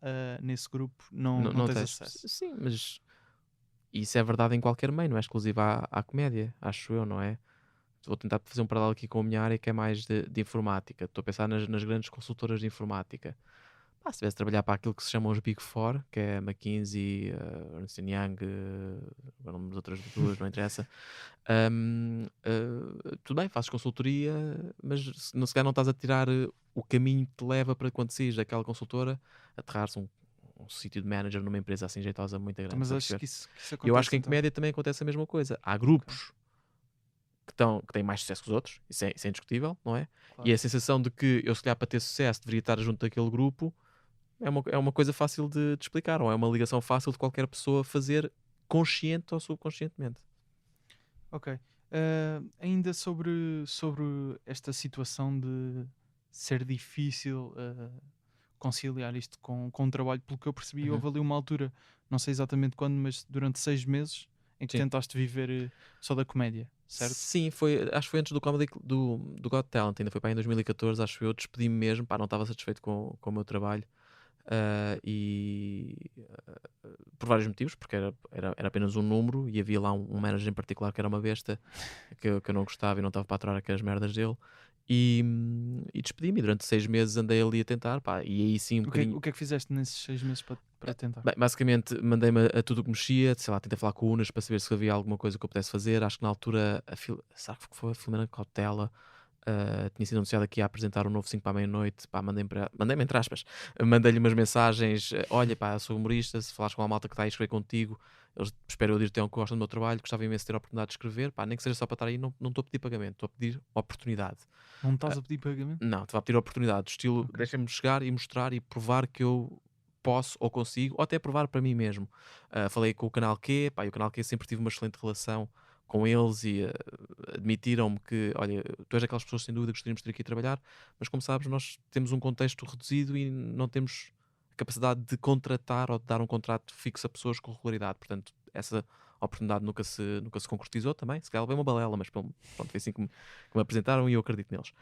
nesse grupo, não tens acesso. Sim, mas isso é verdade em qualquer meio, não é exclusivo à comédia, acho eu, não é? Vou tentar fazer um paralelo aqui com a minha área, que é mais de informática. Estou a pensar nas grandes consultoras de informática. Se tivesse de trabalhar para aquilo que se chamam os Big Four, que é McKinsey, Ernst Young, agora não me outras duas, não interessa. Tudo bem, fazes consultoria, mas se calhar não estás a tirar o caminho que te leva para quando saís daquela consultora, aterrares um sítio de manager numa empresa assim jeitosa muito grande. Mas acho que isso acontece. Eu acho que em então. comédia também acontece a mesma coisa. Há grupos que têm mais sucesso que os outros, isso é indiscutível, não é? Claro. E a sensação de que eu, se calhar, para ter sucesso, deveria estar junto daquele grupo é uma coisa fácil de explicar, ou é uma ligação fácil de qualquer pessoa fazer, consciente ou subconscientemente. Ok. Ainda sobre esta situação de ser difícil conciliar isto com o trabalho, pelo que eu percebi. Houve ali uma altura, não sei exatamente quando, mas durante 6 meses em que Sim. tentaste viver só da comédia, certo? Sim, acho que foi antes do Comedy do Got Talent, ainda foi para em 2014, acho eu, despedi-me mesmo, pá, não estava satisfeito com o meu trabalho. Por vários motivos, porque era apenas um número e havia lá um manager em particular que era uma besta que eu não gostava e não estava para aturar aquelas merdas dele. E despedi-me. Durante 6 meses andei ali a tentar, pá, e aí sim um bocadinho. O que é que fizeste nesses 6 meses para tentar? Bem, basicamente mandei-me a tudo o que mexia, sei lá, tentei falar com o Unas para saber se havia alguma coisa que eu pudesse fazer. Acho que na altura, sabe que foi a Filomena Cautela, tinha sido anunciado que ia apresentar um novo 5 para a meia-noite, pá, mandei-me entre aspas, mandei-lhe umas mensagens, olha pá, sou humorista, se falares com a malta que está aí a escrever contigo, eles espero eu dir-te que gostam do meu trabalho, gostava imenso de ter a oportunidade de escrever, pá, nem que seja só para estar aí, não estou a pedir pagamento, estou a pedir oportunidade. Não estás a pedir pagamento? Não, estou a pedir oportunidade, do estilo, Ok. deixa-me chegar e mostrar e provar que eu posso ou consigo, ou até provar para mim mesmo. Falei com o Canal Q, pá, e o Canal Q sempre tive uma excelente relação com eles e admitiram-me que, olha, tu és daquelas pessoas sem dúvida que gostaríamos de ter aqui a trabalhar, mas como sabes, nós temos um contexto reduzido e não temos a capacidade de contratar ou de dar um contrato fixo a pessoas com regularidade. Portanto, essa oportunidade nunca se concretizou também. Se calhar levei uma balela, mas pronto, foi assim que me apresentaram e eu acredito neles.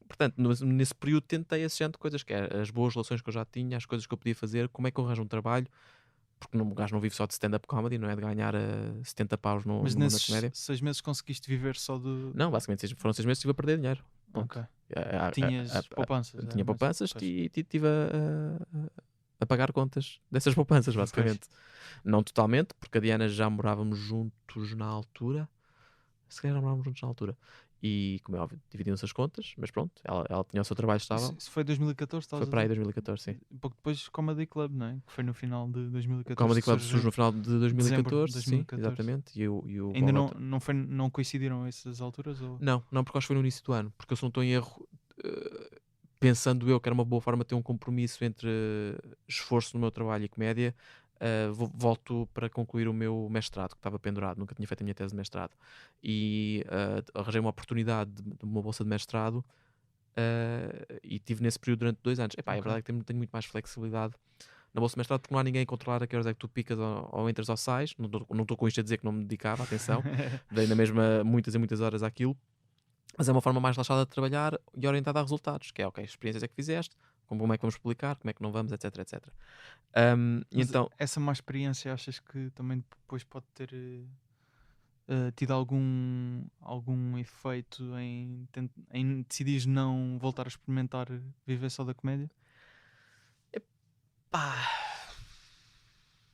Portanto, nesse período tentei esse género de coisas, que é as boas relações que eu já tinha, as coisas que eu podia fazer, como é que eu arranjo um trabalho, porque o gajo não vive só de stand-up comedy, não é de ganhar 70 paus no Mas mundo da nesses comédia. 6 meses conseguiste viver só de. Não, basicamente foram 6 meses que estive a perder dinheiro. Ponto. Ok. Tinhas poupanças? Tinha poupanças Pois. e estive a pagar contas dessas poupanças, basicamente. Não totalmente, porque a Diana já morávamos juntos na altura. Se calhar já morávamos juntos na altura. E, como é óbvio, dividiam-se as contas, mas pronto, ela tinha o seu trabalho estável. Isso foi 2014, Foi para aí 2014, sim. Pouco depois Comedy Club, não é? Que foi no final de 2014. O Comedy Club surgiu. surge no final de 2014, Dezembro de 2014. sim, exatamente. E o Ainda Bola não coincidiram essas alturas? Ou... Não, porque acho que foi no início do ano, porque eu se não estou em erro, pensando eu que era uma boa forma de ter um compromisso entre esforço no meu trabalho e comédia, volto para concluir o meu mestrado, que estava pendurado, nunca tinha feito a minha tese de mestrado. E arranjei uma oportunidade de uma bolsa de mestrado e tive nesse período durante 2 anos. Epá, É verdade que tenho muito mais flexibilidade na bolsa de mestrado, porque não há ninguém a controlar a que horas é que tu picas ou entras ou sais. Não estou com isto a dizer que não me dedicava, atenção. Dei na mesma muitas e muitas horas àquilo. Mas é uma forma mais relaxada de trabalhar e orientada a resultados, que é, ok, experiências é que fizeste, como é que vamos publicar, como é que não vamos, etc, etc. Então, essa má experiência achas que também depois pode ter tido algum efeito em decidires não voltar a experimentar viver só da comédia? pá,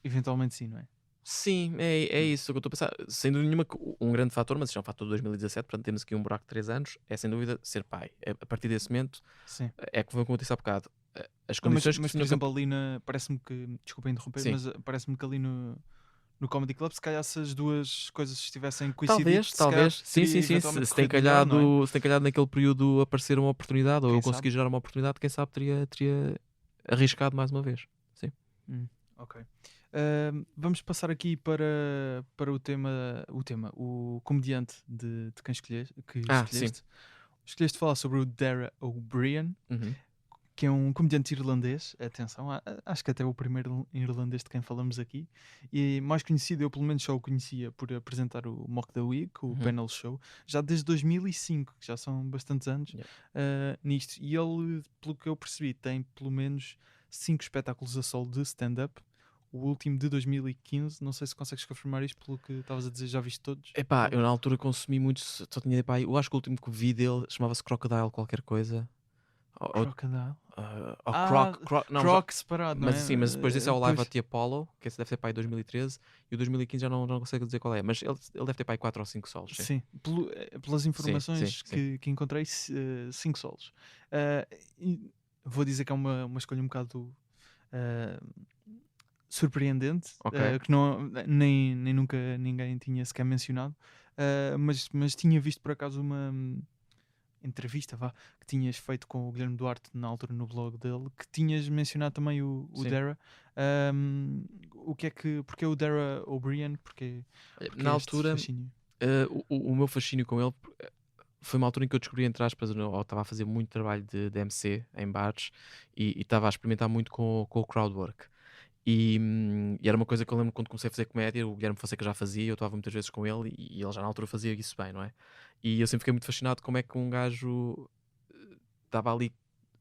Eventualmente sim, não é? sim, é isso que eu estou a pensar. Sem dúvida nenhuma, um grande fator, mas isto é um fator de 2017, portanto temos aqui um buraco de 3 anos, é sem dúvida ser pai. A partir desse momento, Sim. é como eu disse há bocado, as Não, condições mas que por exemplo, ali parece-me que, desculpa interromper, Sim. mas parece-me que ali no Comedy Club, se calhar se as duas coisas estivessem coincidido, Talvez. Sim. Se tem calhado naquele período aparecer uma oportunidade, ou Quem eu conseguir gerar uma oportunidade, quem sabe teria arriscado mais uma vez. Sim. Ok. Vamos passar aqui para o comediante de quem escolheste. Sim. Escolheste falar sobre o Dara O'Brien, que é um comediante irlandês. Atenção, acho que até é o primeiro irlandês de quem falamos aqui. E mais conhecido, eu pelo menos só o conhecia por apresentar o Mock the Week, o panel show, já desde 2005, que já são bastantes anos nisto. E ele, pelo que eu percebi, tem pelo menos 5 espetáculos a solo de stand-up. O último de 2015, não sei se consegues confirmar isto pelo que estavas a dizer, já viste todos? Eu na altura consumi muito, só tinha eu acho que o último que vi dele chamava-se Crocodile qualquer coisa. Crocodile? Não, Croc separado, não é? mas sim, mas depois desse é o Live at the Apollo, que esse deve ter para aí 2013, e o 2015 já não consigo dizer qual é, mas ele deve ter para aí 4 ou 5 solos. Sim, pelas informações que encontrei, 5 solos. Vou dizer que é uma escolha um bocado surpreendente, que nem nunca ninguém tinha sequer mencionado, mas tinha visto por acaso uma entrevista que tinhas feito com o Guilherme Duarte na altura no blog dele, que tinhas mencionado também o Dara. Porque o Dara O'Brien? Porque na altura fascínio? o meu fascínio com ele foi uma altura em que eu descobri, entre aspas, ou estava a fazer muito trabalho de MC em bares e estava a experimentar muito com o crowdwork. E era uma coisa que eu lembro quando comecei a fazer comédia, o Guilherme Fonseca já fazia, eu estava muitas vezes com ele e ele já na altura fazia isso bem, não é? E eu sempre fiquei muito fascinado como é que um gajo estava ali,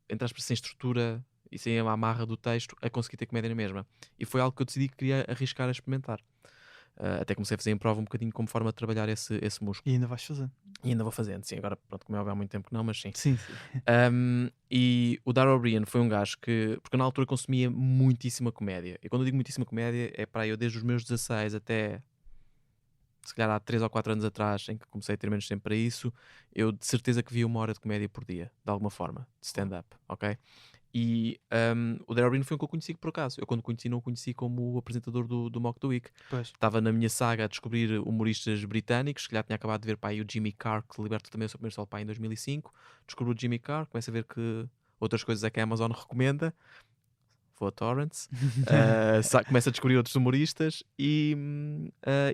entre aspas, sem estrutura e sem a amarra do texto, a conseguir ter comédia na mesma. E foi algo que eu decidi que queria arriscar a experimentar. Até comecei a fazer em prova um bocadinho como forma de trabalhar esse músculo. E ainda vais fazendo. E ainda vou fazendo, sim. Agora, pronto, como é óbvio, há muito tempo que não, mas sim. Sim. E o Daryl O'Brien foi um gajo que, porque eu na altura consumia muitíssima comédia. E quando eu digo muitíssima comédia, é para eu desde os meus 16 até se calhar há 3 ou 4 anos atrás, em que comecei a ter menos tempo para isso, eu de certeza que via 1 hora de comédia por dia, de alguma forma, de stand-up, ok? E o Daryl O'Brien foi um que eu conheci por acaso. Eu quando o conheci, não o conheci como o apresentador do Mock the Week. Pois. Estava na minha saga a descobrir humoristas britânicos, que já tinha acabado de ver para aí o Jimmy Carr, que libertou também o seu primeiro solo para aí em 2005. Descobri o Jimmy Carr, começo a ver que outras coisas é que a Amazon recomenda. Vou a torrents, começo a descobrir outros humoristas e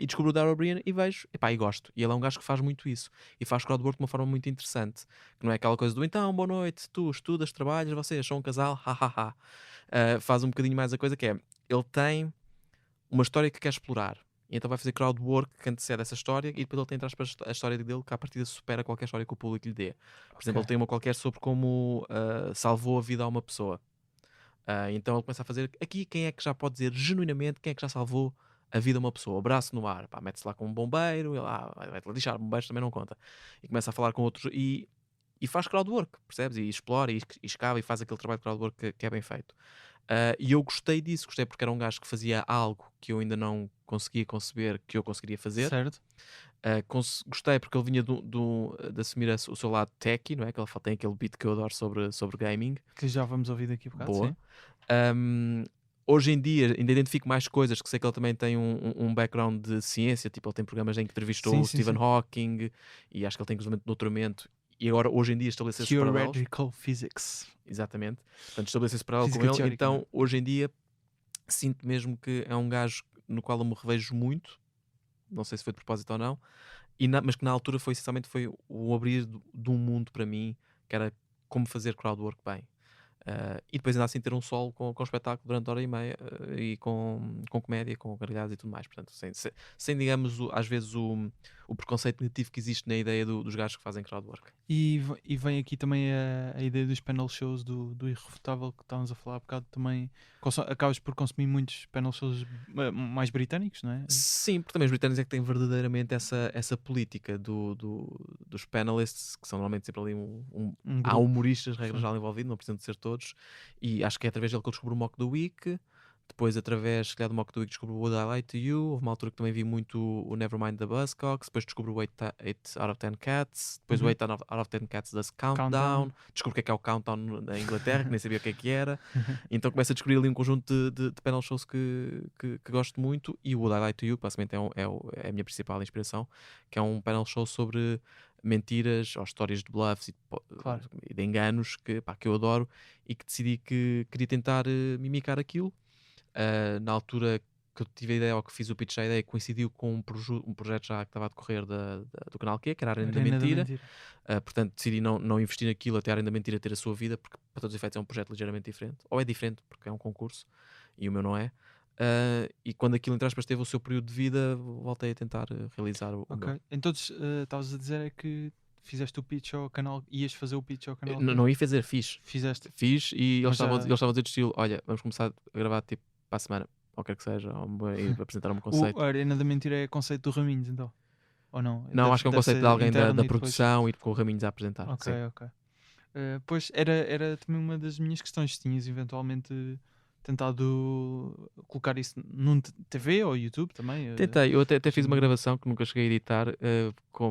descubro o Daryl O'Brien e vejo, epá, e gosto. E ele é um gajo que faz muito isso e faz crowdwork de uma forma muito interessante, que não é aquela coisa do então, boa noite, tu estudas, trabalhas, vocês são um casal, hahaha. Faz um bocadinho mais a coisa que é, ele tem uma história que quer explorar. E então vai fazer crowdwork que antecede essa história e depois ele tem atrás para a história dele que à partida supera qualquer história que o público lhe dê. Por exemplo, ele tem uma qualquer sobre como salvou a vida a uma pessoa. Então ele começa a fazer aqui quem é que já pode dizer genuinamente quem é que já salvou a vida a uma pessoa, o braço no ar, pá, mete-se lá com um bombeiro, ele, vai-te lá deixar, bombeiros também não conta, e começa a falar com outros e faz crowdwork, percebes? E explora e escava e faz aquele trabalho de crowdwork que é bem feito. E eu gostei disso, gostei porque era um gajo que fazia algo que eu ainda não conseguia conceber que eu conseguiria fazer. Certo. Gostei porque ele vinha de assumir o seu lado techie, não é? Que ele tem aquele beat que eu adoro sobre gaming. Que já vamos ouvir daqui a bocado. Boa. Sim. Hoje em dia ainda identifico mais coisas, que sei que ele também tem um background de ciência, tipo ele tem programas em que entrevistou o Stephen Hawking e acho que ele tem inclusive doutoramento e agora hoje em dia estabelece esses paralelos. Theoretical Physics. Exatamente. Portanto, estabelece esse paralelo com ele. Teórica, então hoje em dia sinto mesmo que é um gajo no qual eu me revejo muito, não sei se foi de propósito ou não, mas que na altura foi essencialmente o abrir de um mundo para mim, que era como fazer crowdwork bem. E depois ainda assim ter um solo com espetáculo durante 1h30 e com comédia, com gargalhadas e tudo mais. Portanto, sem digamos, às vezes o preconceito negativo que existe na ideia dos gajos que fazem crowdwork. E vem aqui também a ideia dos panel shows do Irrefutável que estávamos a falar há bocado também. Acabas por consumir muitos panel shows mais britânicos, não é? Sim, porque também os britânicos é que têm verdadeiramente essa política dos panelists, que são normalmente sempre ali há humoristas, regra geral, envolvido, não precisam de ser todos. E acho que é através dele que eu descobri o Mock the Week. Depois, através do Mock the Week, descobri o Would I Lie to You. Houve uma altura que também vi muito o Nevermind da Buzzcocks. Depois descobri o 8 out of 10 Cats. Depois o 8 out of 10 Cats das Countdown. Descobri o que é o Countdown na Inglaterra, que nem sabia o que era. Então começo a descobrir ali um conjunto de panel shows que gosto muito. E o Would I Lie to You, basicamente, é a minha principal inspiração, que é um panel show sobre mentiras ou histórias de bluffs e de enganos que eu adoro e que decidi que queria tentar mimicar aquilo. Na altura que eu tive a ideia ou que fiz o pitch da ideia, coincidiu com um projeto já que estava a decorrer do canal Q, que era a Arena da Mentira. Portanto decidi não investir naquilo até a Arena da Mentira ter a sua vida, porque para todos os efeitos é um projeto ligeiramente diferente, ou é diferente porque é um concurso e o meu não é. E quando aquilo entre aspas teve o seu período de vida, voltei a tentar realizar o meu. Então estavas a dizer é que fizeste o pitch ao canal, ias fazer o pitch ao canal? Não ia fazer, fiz e eles estavam a dizer do estilo, olha, vamos começar a gravar tipo para a semana, ou quer que seja, ou apresentar um conceito. A Arena da Mentira é conceito do Raminhos, então? Ou não? Não, acho que é um conceito de alguém da produção e com o Raminhos a apresentar. Ok. Pois era também uma das minhas questões, se tinhas eventualmente tentado colocar isso num TV ou YouTube também? Tentei, eu até fiz uma gravação que nunca cheguei a editar,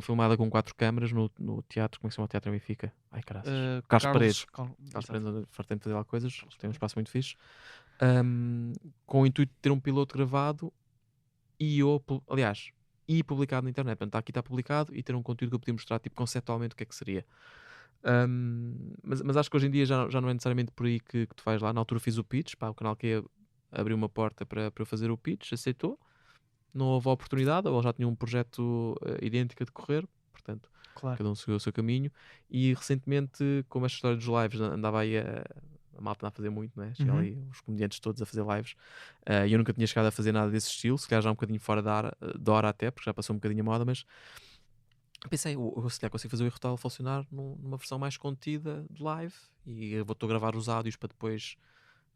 filmada com 4 câmaras no teatro, como é que se chama o Teatro Benfica? Ai, caraças. Carlos Paredes. Carlos Paredes, fartei de fazer lá coisas, tem um espaço muito fixe. Com o intuito de ter um piloto gravado e publicado na internet. Portanto, aqui está publicado e ter um conteúdo que eu podia mostrar tipo, conceptualmente o que é que seria. Mas acho que hoje em dia já não é necessariamente por aí que tu vais lá. Na altura fiz o pitch, o canal que abriu uma porta para eu fazer o pitch, aceitou. Não houve oportunidade, ou já tinha um projeto idêntico a decorrer, portanto Claro. cada um seguiu o seu caminho. E recentemente, como esta história dos lives andava aí a malta a fazer muito, não é? Chega ali os comediantes todos a fazer lives, e eu nunca tinha chegado a fazer nada desse estilo, se calhar já um bocadinho fora da hora até, porque já passou um bocadinho a moda, mas pensei, eu se calhar consigo fazer o Irretal funcionar numa versão mais contida de live, e eu estou a gravar os áudios para depois,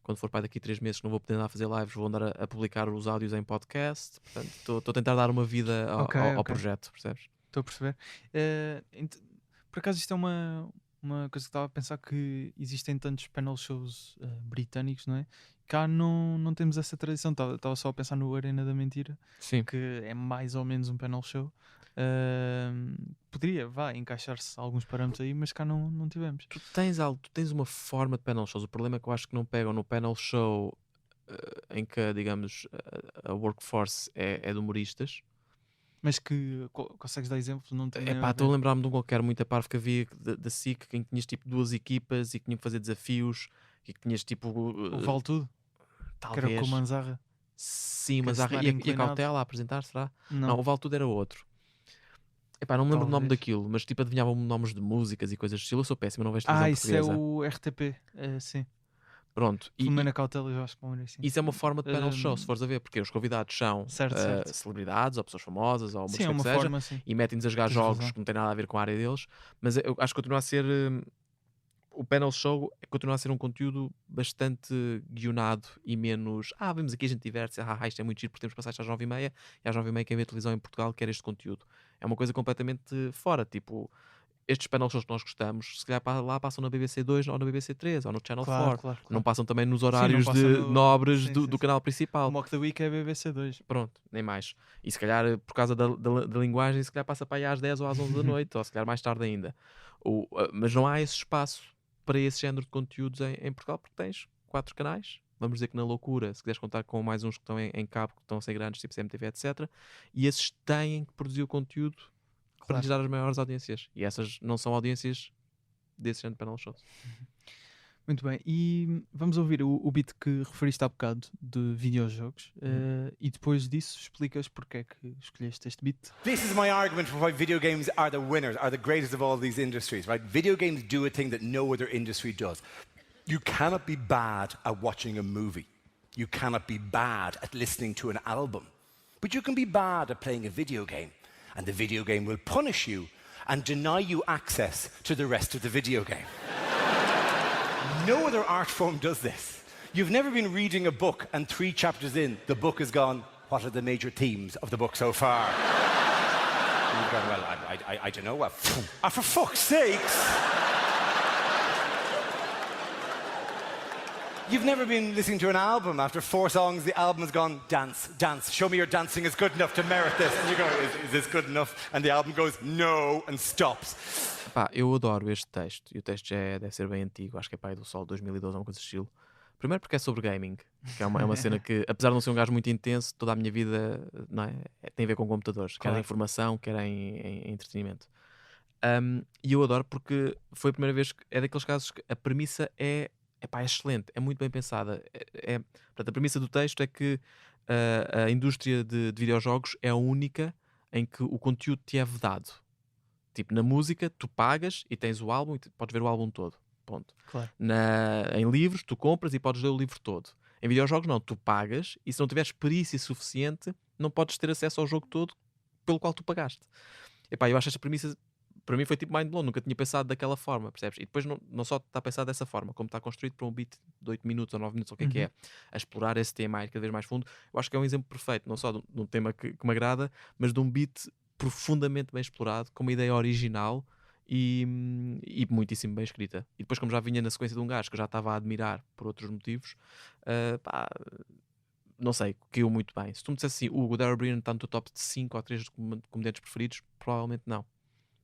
quando for para daqui 3 meses que não vou poder andar a fazer lives, vou andar a publicar os áudios em podcast. Portanto, estou a tentar dar uma vida ao projeto, percebes? Estou a perceber. Por acaso isto é uma coisa que estava a pensar, que existem tantos panel shows britânicos, não é? Cá não temos essa tradição. Estava só a pensar no Arena da Mentira, Sim. que é mais ou menos um panel show. Poderia, encaixar-se alguns parâmetros aí, mas cá não tivemos. Tu tens uma forma de panel shows. O problema é que eu acho que não pegam no panel show em que, digamos, a workforce é de humoristas. Mas que consegues dar exemplos? Não tem Estou a lembrar-me de um qualquer muito parvo que havia da SIC, em que tinhas tipo 2 equipas e que tinham que fazer desafios e que tinhas tipo. O Vale Tudo? Talvez. Que era com o Manzarra? Sim, que mas era cenário e a inclinado. Cautela a apresentar, será? Não. O Vale Tudo era outro. Não me lembro do nome Talvez. daquilo, mas tipo adivinhava nomes de músicas e coisas do estilo. Eu sou péssimo, não vejo televisão Isso portuguesa. é o RTP. Sim. Pronto. Filomena Cautela, eu acho que vão assim. Isso é uma forma de panel show, se fores a ver, porque os convidados são Certo. celebridades ou pessoas famosas ou Sim, é que uma seja, forma, sim. e metem-nos a jogar Tens jogos razão. que não têm nada a ver com a área deles, mas eu acho que continua a ser o panel show continua a ser um conteúdo bastante guionado e menos vemos aqui a gente diverte, isto é muito giro porque temos passagem às 9h30 e às 9h30 quem vê televisão em Portugal quer este conteúdo. É uma coisa completamente fora, tipo, estes panel shows que nós gostamos, se calhar lá passam na BBC 2 ou na BBC 3 ou no Channel 4. Claro. Não passam também nos horários passam nobres sim, do canal principal. O Mock the Week é BBC 2. Pronto, nem mais. E se calhar, por causa da linguagem, se calhar passa para aí às 10 ou às 11 da noite, ou se calhar mais tarde ainda. Mas não há esse espaço para esse género de conteúdos em Portugal, porque tens 4 canais. Vamos dizer que na loucura, se quiseres contar com mais uns que estão em cabo, que estão a ser grandes, tipo CMTV, etc. E esses têm que produzir o conteúdo para lhes dar as maiores audiências. E essas não são audiências desse género de panel shows. Muito bem, e vamos ouvir o beat que referiste há bocado de videojogos, e depois disso explicas porque é que escolheste este beat. This is my argument for why video games are the winners, are the greatest of all these industries, right? Video games do a thing that no other industry does. You cannot be bad at watching a movie. You cannot be bad at listening to an album. But you can be bad at playing a video game. And the video game will punish you and deny you access to the rest of the video game. No other art form does this. You've never been reading a book and 3 chapters in, the book has gone, what are the major themes of the book so far? And you've gone, well, I don't know. For fuck's sakes! You've never been listening to an album. After 4 songs, the album has gone, dance, dance. Show me your dancing is good enough to merit this. And you go, is this good enough? And the album goes, no, and stops. Eu adoro este texto. E o texto já deve ser bem antigo. Acho que é pai do Sol 2012, uma coisa do estilo. Primeiro porque é sobre gaming. Que é uma cena que, apesar de não ser um gajo muito intenso, toda a minha vida não é, tem a ver com computadores. Quer em informação, quer em entretenimento. E eu adoro porque foi a primeira vez que é daqueles casos que a premissa é excelente, é muito bem pensada. Portanto, a premissa do texto é que a indústria de videojogos é a única em que o conteúdo te é vedado. Tipo, na música, tu pagas e tens o álbum e podes ver o álbum todo. Ponto. Claro. Em livros, tu compras e podes ler o livro todo. Em videojogos, não. Tu pagas e se não tiveres perícia suficiente, não podes ter acesso ao jogo todo pelo qual tu pagaste. Eu acho esta premissa... Para mim foi tipo mind blown, nunca tinha pensado daquela forma, percebes? E depois não só está pensado dessa forma, como está construído para um beat de 8 minutos ou 9 minutos, ou o que é, a explorar esse tema cada vez mais fundo. Eu acho que é um exemplo perfeito, não só de um tema que me agrada, mas de um beat profundamente bem explorado, com uma ideia original e muitíssimo bem escrita. E depois, como já vinha na sequência de um gajo que eu já estava a admirar por outros motivos, não sei, caiu muito bem. Se tu me dissesse assim, o Daryl Bryan está no teu top de 5 ou 3 comediantes preferidos, provavelmente não.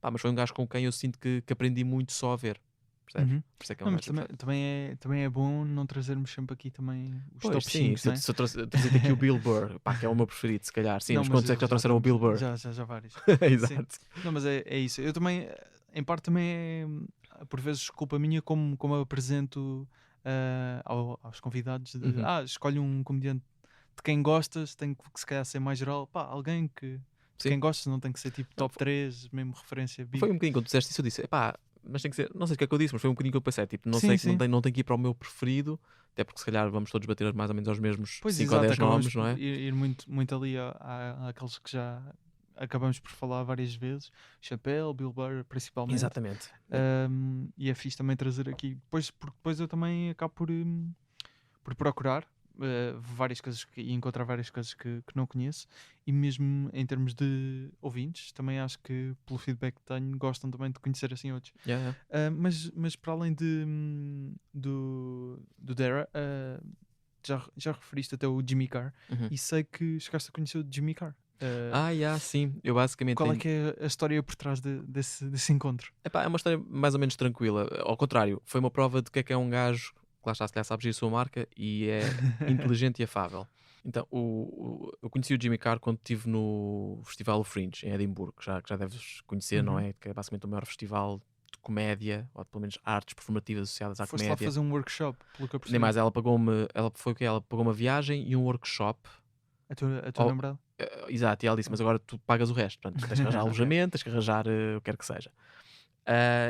Mas foi um gajo com quem eu sinto que aprendi muito só a ver. Percebes? Por isso é que é um gajo também é bom não trazermos sempre aqui também os top 5. Sim, se eu trazer aqui o Bill Burr, que é o meu preferido, se calhar. Sim, mas quantos é que já trouxeram o Bill Burr? Já vários. Exato. Sim. Não, mas é isso. Eu também, em parte, também é por vezes culpa minha como eu apresento aos convidados. Escolhe um comediante de quem gostas, tem que se calhar ser mais geral. Alguém que de quem gosta, não tem que ser tipo top 3, mesmo referência big. Foi um bocadinho quando tu disseste isso, eu disse, epá, mas tem que ser, não sei o que é que eu disse, mas foi um bocadinho que eu pensei, tipo, não Sim, sei, sim. não tem que ir para o meu preferido, até porque se calhar vamos todos bater mais ou menos aos mesmos Pois 5 ou 10 nomes, não é? Ir muito ali àqueles que já acabamos por falar várias vezes. Chapéu, Bill Burr, principalmente. Exatamente. E é fixe também trazer aqui, porque depois eu também acabo por procurar várias coisas e encontrar várias coisas que não conheço, e mesmo em termos de ouvintes, também acho que pelo feedback que tenho, gostam também de conhecer assim outros. Yeah. Mas para além do Dara, já referiste até o Jimmy Carr, Uhum. e sei que chegaste a conhecer o Jimmy Carr. Sim, eu basicamente Qual é que é a história por trás desse encontro? Epá, é uma história mais ou menos tranquila. Ao contrário, foi uma prova de que é um gajo que lá está, se calhar sabes a sua marca e é inteligente e afável. Então, eu conheci o Jimmy Carr quando estive no Festival Fringe, em Edimburgo, que já deves conhecer, não é? Que é basicamente o maior festival de comédia, ou pelo menos artes performativas associadas à Foste comédia. lá fazer um workshop, pelo que eu percebi. Nem mais, ela foi o quê? Ela pagou uma viagem e um workshop. A tua namorada? Exato, e ela disse, mas agora tu pagas o resto. Portanto, tens que arranjar alojamento, tens que arranjar o que quer que seja.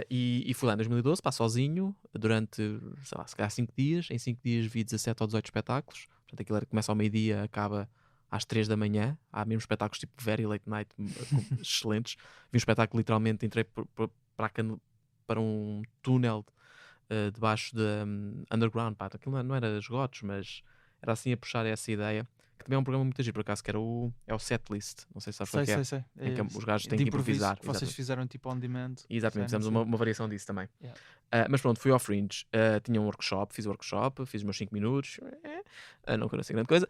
E fui lá em 2012, pá, sozinho, durante, sei lá, se calhar 5 dias. Em 5 dias vi 17 ou 18 espetáculos. Portanto, aquilo começa ao meio-dia, acaba às 3 da manhã. Há mesmo espetáculos tipo very late night, excelentes. Vi um espetáculo, literalmente, entrei para um túnel debaixo de underground. Pá, aquilo não era esgotos, mas era assim a puxar essa ideia. Que também é um programa muito giro, por acaso, que era o Setlist. Não sei se sabes o que é. Sei. Em que os gajos têm que improvisar. Que vocês fizeram tipo on demand. Exatamente, fizemos uma variação disso também. Yeah. Mas pronto, fui ao Fringe, tinha um workshop, fiz os meus 5 minutos, não quero ser grande coisa,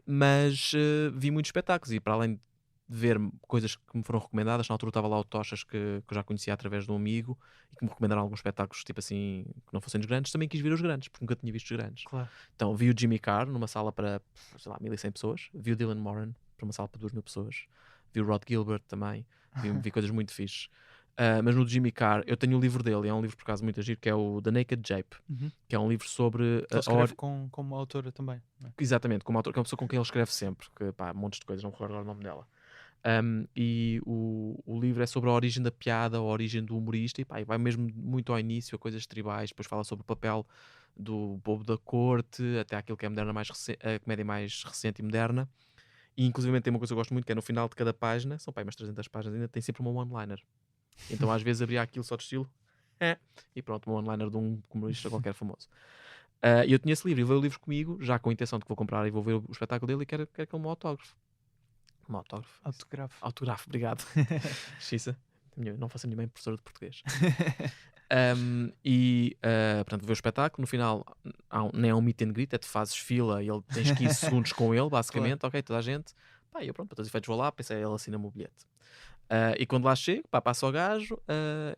mas vi muitos espetáculos, e para além de ver coisas que me foram recomendadas, na altura estava lá o Tochas, que eu já conhecia através de um amigo, e que me recomendaram alguns espetáculos tipo assim, que não fossem os grandes, também quis ver os grandes, porque nunca tinha visto os grandes. Claro. Então vi o Jimmy Carr numa sala para, sei lá, 1100 pessoas, vi o Dylan Moran para uma sala para 2000 pessoas, vi o Rod Gilbert também, vi coisas muito fixes. Mas no Jimmy Carr eu tenho o livro dele, é um livro por acaso muito giro, que é o The Naked Jape, que é um livro sobre ele escreve como autora também, não é? exatamente, como autor, que é uma pessoa com quem ele escreve sempre, que pá, montes de coisas, não me recordo agora o nome dela. E o livro é sobre a origem da piada, a origem do humorista, e pá, e vai mesmo muito ao início, a coisas tribais, depois fala sobre o papel do bobo da corte, até aquilo que é a comédia mais recente e moderna. E inclusive tem uma coisa que eu gosto muito, que é no final de cada página, são pá, umas 300 páginas, ainda tem sempre uma one-liner. Então às vezes abria aquilo só de estilo, e pronto, uma one-liner de um humorista qualquer famoso. E eu tinha esse livro, e veio o livro comigo, já com a intenção de que vou comprar e vou ver o espetáculo dele, e quero que ele me autógrafo. Um autógrafo? Autografo, obrigado. Xisa. Não faço a minha mãe professora de português. Portanto, vou ver o espetáculo. No final, nem é um meet and greet, é tu fazes fila e ele tens 15 segundos com ele, basicamente. Claro. Ok, toda a gente. Pá, eu pronto, para todos os efeitos vou lá, pensei, ele assina-me o bilhete. E quando lá chego, pá, passo ao gajo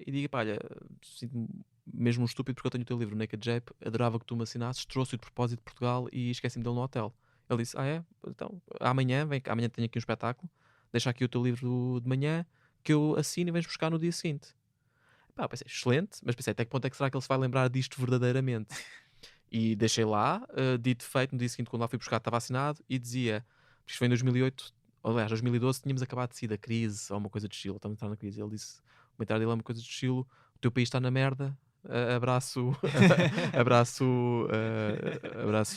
e digo, pá, olha, sinto-me mesmo um estúpido porque eu tenho o teu livro Naked Jape, adorava que tu me assinasses, trouxe-o de propósito de Portugal e esqueci-me dele no hotel. Ele disse, então amanhã tenho aqui um espetáculo, deixa aqui o teu livro de manhã que eu assino e vens buscar no dia seguinte. Pá, pensei, excelente, mas pensei, até que ponto é que será que ele se vai lembrar disto verdadeiramente? E deixei lá, dito feito, no dia seguinte quando lá fui buscar estava assinado e dizia, porque isto foi em 2008, aliás, 2012 tínhamos acabado de sair da crise, ou uma coisa de estilo, estamos a entrar na crise. Ele disse, o comentário dele é uma coisa de estilo, o teu país está na merda, abraço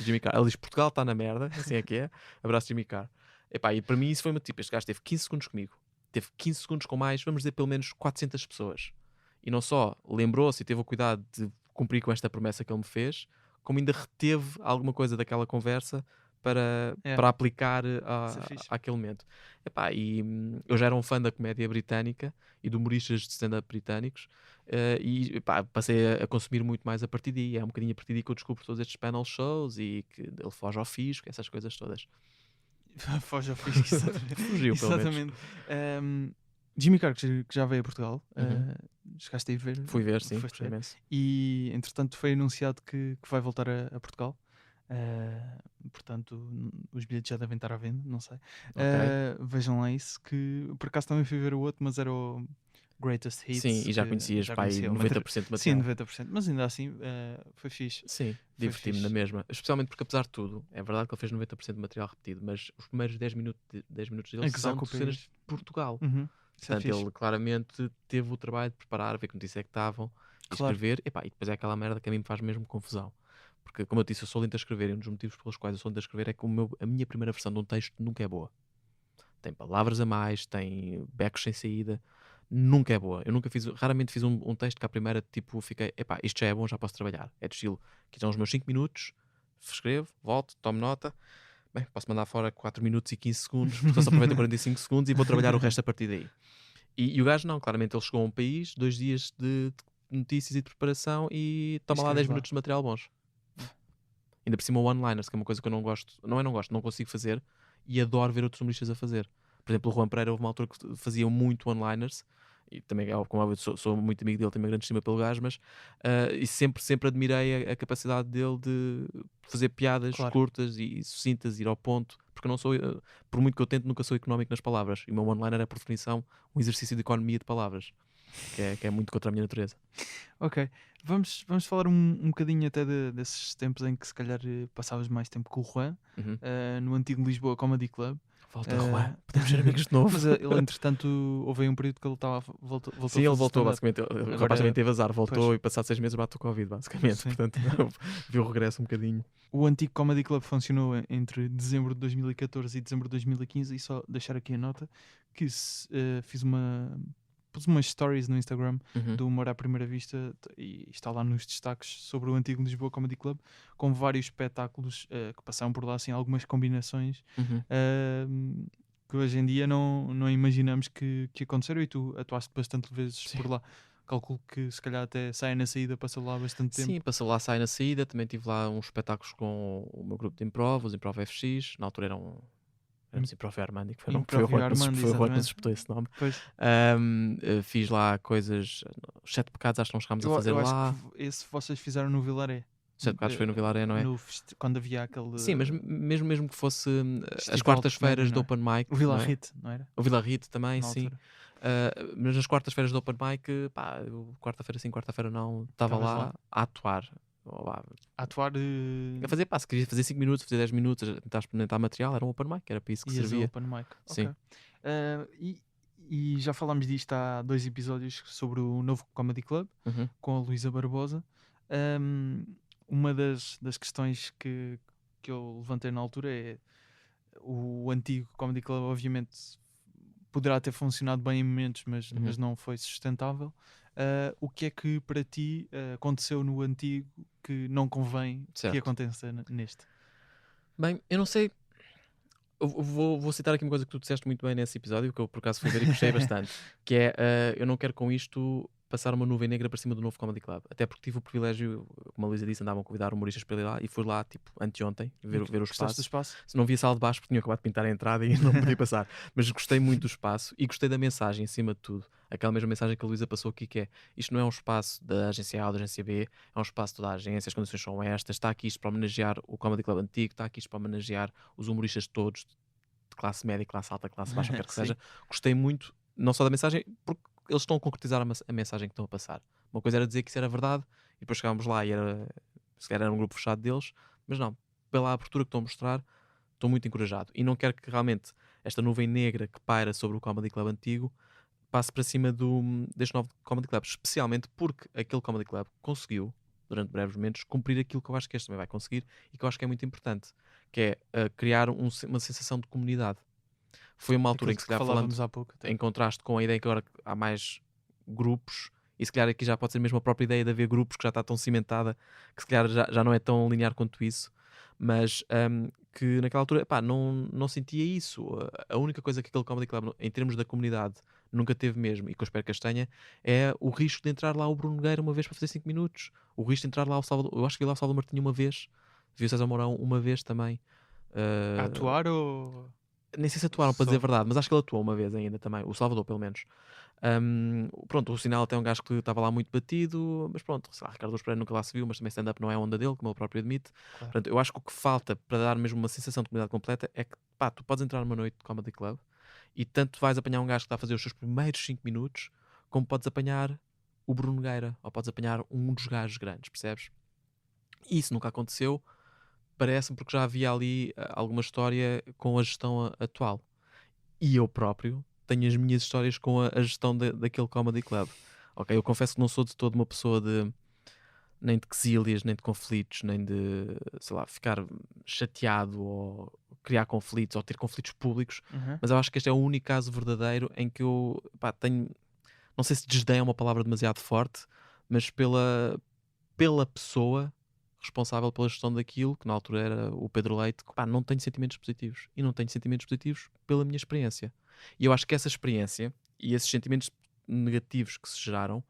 Jimmy Carr. Ele diz, Portugal está na merda, assim é que é, abraço Jimmy Carr. Epá, e para mim isso foi uma tipo, este gajo teve 15 segundos comigo, teve 15 segundos com mais, vamos dizer, pelo menos 400 pessoas. E não só lembrou-se e teve o cuidado de cumprir com esta promessa que ele me fez, como ainda reteve alguma coisa daquela conversa para aplicar àquele momento. Epá, e eu já era um fã da comédia britânica e de humoristas de stand-up britânicos, e epá, passei a consumir muito mais a partir daí. É um bocadinho a partir daí que eu descubro todos estes panel shows e que ele foge ao fisco, essas coisas todas. Foge ao fisco, exatamente. Fugiu, pelo menos. Jimmy Carr, que já veio a Portugal, chegaste a ir ver? Fui ver, sim. Foi imenso. E entretanto foi anunciado que vai voltar a Portugal. Portanto, os bilhetes já devem estar à venda, não sei. Okay. Vejam lá isso, que por acaso também fui ver o outro, mas era o Greatest Hits. Sim, e já que conhecias pá, aí conhecia 90% de Sim, material. 90%, mas ainda assim foi fixe. Sim, diverti-me na fixe. mesma. Especialmente porque, apesar de tudo, é verdade que ele fez 90% de material repetido, mas os primeiros 10 minutos, 10 minutos dele Em que são saco de cenas pés. de Portugal. Uhum. Isso é Portanto, fixe. ele claramente teve o trabalho de preparar, ver que notícias é que estavam, e Claro. escrever. Epá, e depois é aquela merda que a mim me faz mesmo confusão. Porque, como eu disse, eu sou lento a escrever, e um dos motivos pelos quais eu sou lento a escrever é que a minha primeira versão de um texto nunca é boa. Tem palavras a mais, tem becos sem saída, nunca é boa. Eu raramente fiz um texto que à primeira tipo fiquei, epá, isto já é bom, já posso trabalhar. É de estilo, aqui estão os meus 5 minutos, escrevo, volto, tomo nota, bem, posso mandar fora 4 minutos e 15 segundos, porque só aproveito 45 segundos e vou trabalhar o resto a partir daí. E o gajo não, claramente ele chegou a um país, 2 dias de notícias e de preparação e toma lá Escreve 10 lá. minutos de material bons. Ainda por cima o one-liners, que é uma coisa que eu não gosto, não consigo fazer e adoro ver outros humoristas a fazer. Por exemplo, o Juan Pereira houve uma altura que fazia muito one-liners e também, como eu sou muito amigo dele, tenho uma grande estima pelo gajo, mas e sempre admirei a capacidade dele de fazer piadas Claro. curtas e sucintas, ir ao ponto, porque eu não sou, por muito que eu tente, nunca sou económico nas palavras. E o meu one-liner é, por definição, um exercício de economia de palavras, que é muito contra a minha natureza. Ok, vamos falar um bocadinho até desses tempos em que se calhar passavas mais tempo com o Juan, Uhum. no antigo Lisboa Comedy Club. Volta, Juan, podemos ser amigos de novo. Mas ele, entretanto, houve aí um período que ele voltou Sim, a ele fazer voltou, stand-up. basicamente. O Agora, rapaz também teve azar, voltou pois. e passado 6 meses bate o Covid, basicamente. Sim. Portanto, viu o regresso um bocadinho. O antigo Comedy Club funcionou entre dezembro de 2014 e dezembro de 2015, e só deixar aqui a nota que pus umas stories no Instagram do Humor à Primeira Vista e está lá nos destaques sobre o antigo Lisboa Comedy Club, com vários espetáculos que passaram por lá, assim, algumas combinações que hoje em dia não imaginamos que aconteceram, e tu atuaste bastante vezes Sim. por lá. Calculo que se calhar até saia na saída, passou lá bastante tempo. Sim, passou lá, sai na saída. Também tive lá uns espetáculos com o meu grupo de improv, os Improv FX. Na altura éramos Improv Armandi, que foi o Improv Juan que Armandi, nos exatamente. espetou esse nome. Pois. Fiz lá coisas, os 7 pecados acho que não chegámos a fazer eu lá. acho que esse vocês fizeram no Vilaré. 7 pecados foi no Vilaré, não é? Quando havia aquele... Sim, mas mesmo que fosse as Festival de quartas-feiras comédia, do Open Mic. O Vila não é? Hit, não era? O Vila Hit também, Na sim. altura. Mas nas quartas-feiras do Open Mic, pá, quarta-feira sim, quarta-feira não, estava Estavas lá lá? a atuar. Ou lá, A atuar a fazer, pá, se queria fazer 5 minutos, fazer 10 minutos, a tentar experimentar material, era um Open Mic, era para isso que ias ao servia. Open Mic. Sim. Ok. E já falámos disto há 2 episódios sobre o novo Comedy Club, Uhum. com a Luísa Barbosa. Uma das questões que eu levantei na altura é o antigo Comedy Club, obviamente, poderá ter funcionado bem em momentos, mas não foi sustentável. O que é que para ti aconteceu no antigo que não convém Certo. que aconteça neste? Bem, eu não sei. Eu vou citar aqui uma coisa que tu disseste muito bem nesse episódio, que eu por acaso fui ver e gostei bastante, que é, eu não quero com isto passar uma nuvem negra para cima do novo Comedy Club, até porque tive o privilégio, como a Luísa disse, andavam a convidar humoristas para ir lá, e fui lá, tipo, anteontem, ver o Gostaste do espaço. espaço? Se não via sala de baixo porque tinha acabado de pintar a entrada e não podia passar, mas gostei muito do espaço e gostei da mensagem acima de tudo, aquela mesma mensagem que a Luísa passou aqui, que é, isto não é um espaço da agência A ou da agência B, é um espaço de toda a agência, as condições são estas, está aqui isto para homenagear o Comedy Club antigo, está aqui isto para homenagear os humoristas todos, de classe média, classe alta, classe baixa, quer que Sim. seja. Gostei muito, não só da mensagem, porque eles estão a concretizar a mensagem que estão a passar. Uma coisa era dizer que isso era verdade, e depois chegávamos lá e se calhar era um grupo fechado deles, mas não, pela abertura que estão a mostrar, estou muito encorajado. E não quero que realmente esta nuvem negra que paira sobre o Comedy Club antigo passe para cima deste novo Comedy Club, especialmente porque aquele Comedy Club conseguiu, durante breves momentos, cumprir aquilo que eu acho que este também vai conseguir e que eu acho que é muito importante, que é criar uma sensação de comunidade. Foi uma altura em que, se calhar, falávamos há pouco, em contraste com a ideia que agora há mais grupos, e se calhar aqui já pode ser mesmo a própria ideia de haver grupos, que já está tão cimentada, que se calhar já não é tão linear quanto isso, mas que naquela altura, pá, não sentia isso. A única coisa que aquele Comedy Club, em termos da comunidade, nunca teve mesmo, e que eu espero que as tenha, é o risco de entrar lá o Bruno Nogueira uma vez para fazer 5 minutos, o risco de entrar lá o Salvador, eu acho que vi lá o Salvador Martinho uma vez, vi o César Mourão uma vez também. A atuar ou... Nem sei se atuaram, para dizer a verdade, mas acho que ele atuou uma vez ainda também, o Salvador pelo menos. Pronto, o Sinal até é um gajo que estava lá muito batido, mas pronto, sei lá, Ricardo Luz Pereira nunca lá se viu, mas também stand-up não é a onda dele, como ele próprio admite. Claro. Portanto, eu acho que o que falta para dar mesmo uma sensação de comunidade completa é que, pá, tu podes entrar numa noite de Comedy Club e tanto vais apanhar um gajo que está a fazer os seus primeiros 5 minutos, como podes apanhar o Bruno Nogueira, ou podes apanhar um dos gajos grandes, percebes? E isso nunca aconteceu, parece-me, porque já havia ali alguma história com a gestão atual. E eu próprio tenho as minhas histórias com a gestão daquele comedy club. Ok, eu confesso que não sou de todo uma pessoa nem de quesílias, nem de conflitos, nem de, sei lá, ficar chateado ou criar conflitos ou ter conflitos públicos, mas eu acho que este é o único caso verdadeiro em que eu tenho, não sei se desdém é uma palavra demasiado forte, mas pela pessoa responsável pela gestão daquilo, que na altura era o Pedro Leite, não tenho sentimentos positivos. E não tenho sentimentos positivos pela minha experiência. E eu acho que essa experiência e esses sentimentos negativos que se geraram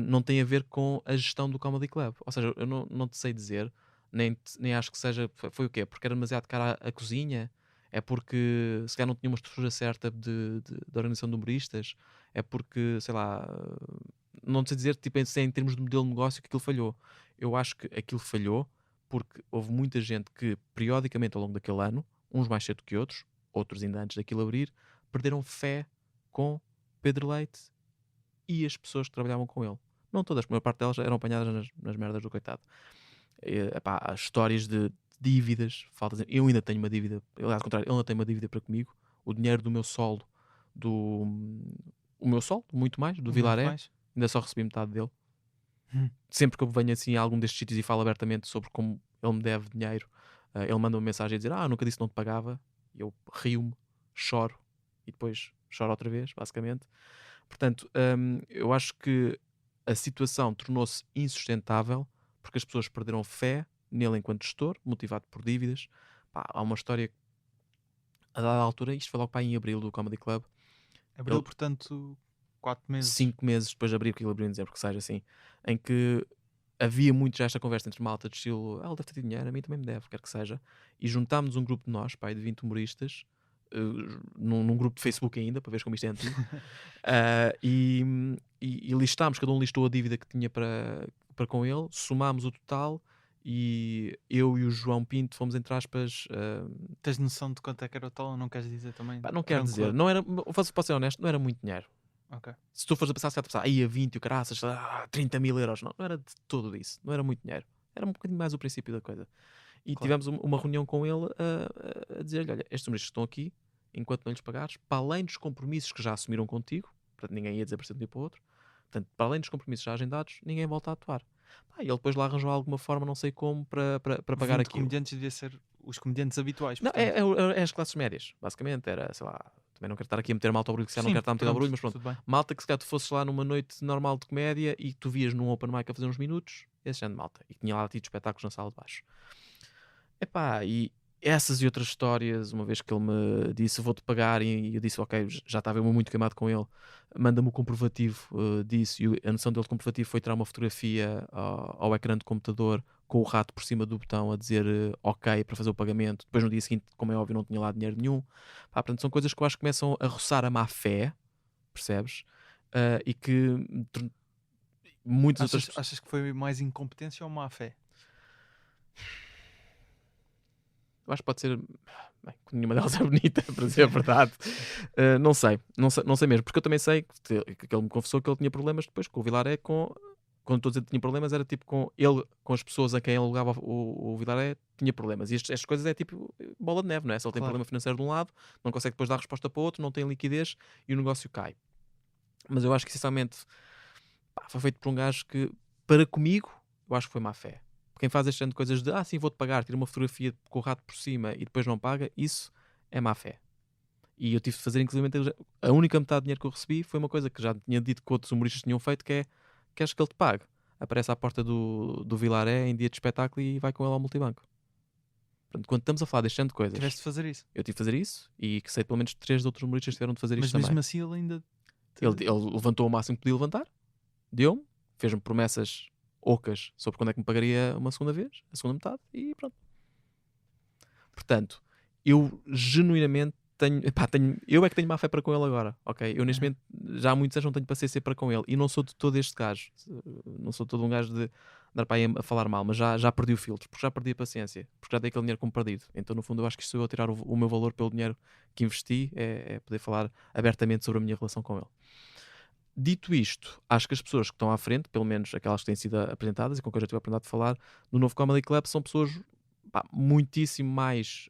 não têm a ver com a gestão do Comedy Club. Ou seja, eu não te sei dizer, nem acho que seja... Foi o quê? Porque era demasiado cara a cozinha? É porque se calhar não tinha uma estrutura certa de organização de humoristas? É porque, sei lá... Não te sei dizer, tipo, em termos de modelo de negócio, que aquilo falhou. Eu acho que aquilo falhou porque houve muita gente que, periodicamente ao longo daquele ano, uns mais cedo que outros ainda antes daquilo abrir, perderam fé com Pedro Leite e as pessoas que trabalhavam com ele. Não todas, a maior parte delas eram apanhadas nas merdas do coitado. As histórias de dívidas, eu ainda tenho uma dívida, aliás, ao contrário, ele ainda tem uma dívida para comigo. O dinheiro do meu solo, o meu solo, muito mais, do Vilaré, ainda só recebi metade dele. Sempre que eu venho assim a algum destes sítios e falo abertamente sobre como ele me deve dinheiro, ele manda uma mensagem a dizer: nunca disse que não te pagava. E eu rio-me, choro e depois choro outra vez, basicamente. Portanto, eu acho que a situação tornou-se insustentável porque as pessoas perderam fé nele enquanto gestor, motivado por dívidas. Há uma história a dada altura, isto foi logo em abril do Comedy Club. Abril, portanto, 4 meses. 5 meses depois de abrir, porque ele abriu em dezembro, que seja assim, em que havia muito já esta conversa entre malta de estilo: ele deve ter dinheiro, a mim também me deve, quer que seja. E juntámos um grupo de nós, de 20 humoristas, num grupo de Facebook ainda, para ver como isto é antigo, e listámos, cada um listou a dívida que tinha para com ele, somámos o total e eu e o João Pinto fomos, entre aspas... Tens noção de quanto é que era o tal ou não queres dizer também? não quero dizer, não era, posso ser honesto, não era muito dinheiro. Okay. Se tu fores a pensar, se calhar aí a 20, o caraças, 30 mil euros, não era de todo isso, não era muito dinheiro, era um bocadinho mais o princípio da coisa. E tivemos uma reunião com ele a dizer-lhe: olha, estes humoristas estão aqui, enquanto não lhes pagares, para além dos compromissos que já assumiram contigo, portanto ninguém ia desaparecer de um dia para o outro, portanto, para além dos compromissos já agendados, ninguém volta a atuar. E ele depois lá arranjou alguma forma, não sei como, para pagar aquilo. Comediantes devia ser os comediantes habituais. Não, é as classes médias, basicamente. Era, sei lá, também não quero estar aqui a meter malta ao barulho, que se não quero estar a meter ao barulho, mas pronto. Malta que se calhar tu fosses lá numa noite normal de comédia e tu vias num open mic a fazer uns minutos, esse género de malta. E que tinha lá tido espetáculos na sala de baixo. E essas e outras histórias, uma vez que ele me disse: vou-te pagar, e eu disse: ok, já estava muito queimado com ele, manda-me o comprovativo disso. E a noção dele de comprovativo foi tirar uma fotografia ao ecrã de computador com o rato por cima do botão a dizer ok para fazer o pagamento. Depois no dia seguinte, como é óbvio, não tinha lá dinheiro nenhum. Portanto, são coisas que eu acho que começam a roçar a má fé, percebes? E que muitas outras... Achas que foi mais incompetência ou má fé? Eu acho que pode ser... Bem, nenhuma delas é bonita, para dizer a verdade. Não sei mesmo, porque eu também sei que ele me confessou que ele tinha problemas depois com o Vilaré. Quando estou a dizer que tinha problemas, era tipo com ele, com as pessoas a quem ele alugava o Vilaré, tinha problemas. E estas coisas é tipo bola de neve, não é? Se ele tem problema financeiro de um lado, não consegue depois dar resposta para o outro, não tem liquidez e o negócio cai. Mas eu acho que essencialmente foi feito por um gajo que, para comigo, eu acho que foi má fé. Quem faz este tipo de coisas de sim, vou-te pagar, tira uma fotografia com o rato por cima e depois não paga, isso é má fé. E eu tive de fazer, inclusive, a única metade do dinheiro que eu recebi foi uma coisa que já tinha dito que outros humoristas tinham feito, que é: queres que ele te pague? Aparece à porta do Vilaré em dia de espetáculo e vai com ele ao multibanco. Portanto, quando estamos a falar deste tipo de coisas... Tiveste de fazer isso? Eu tive de fazer isso e que sei pelo menos 3 outros humoristas tiveram de fazer isto também. Mas mesmo assim ele ainda... Ele levantou o máximo que podia levantar, deu-me, fez-me promessas ocas sobre quando é que me pagaria uma segunda vez, a segunda metade, e pronto. Portanto, eu genuinamente eu é que tenho má fé para com ele agora, ok? Eu neste momento, já há muitos anos não tenho paciência para com ele, e não sou de todo este gajo, não sou todo um gajo de dar para aí a falar mal, mas já perdi o filtro, porque já perdi a paciência, porque já dei aquele dinheiro como perdido. Então no fundo eu acho que se eu tirar o meu valor pelo dinheiro que investi, é poder falar abertamente sobre a minha relação com ele. Dito isto, acho que as pessoas que estão à frente, pelo menos aquelas que têm sido apresentadas e com quem eu já tive a oportunidade de falar, no novo Comedy Club, são pessoas muitíssimo mais,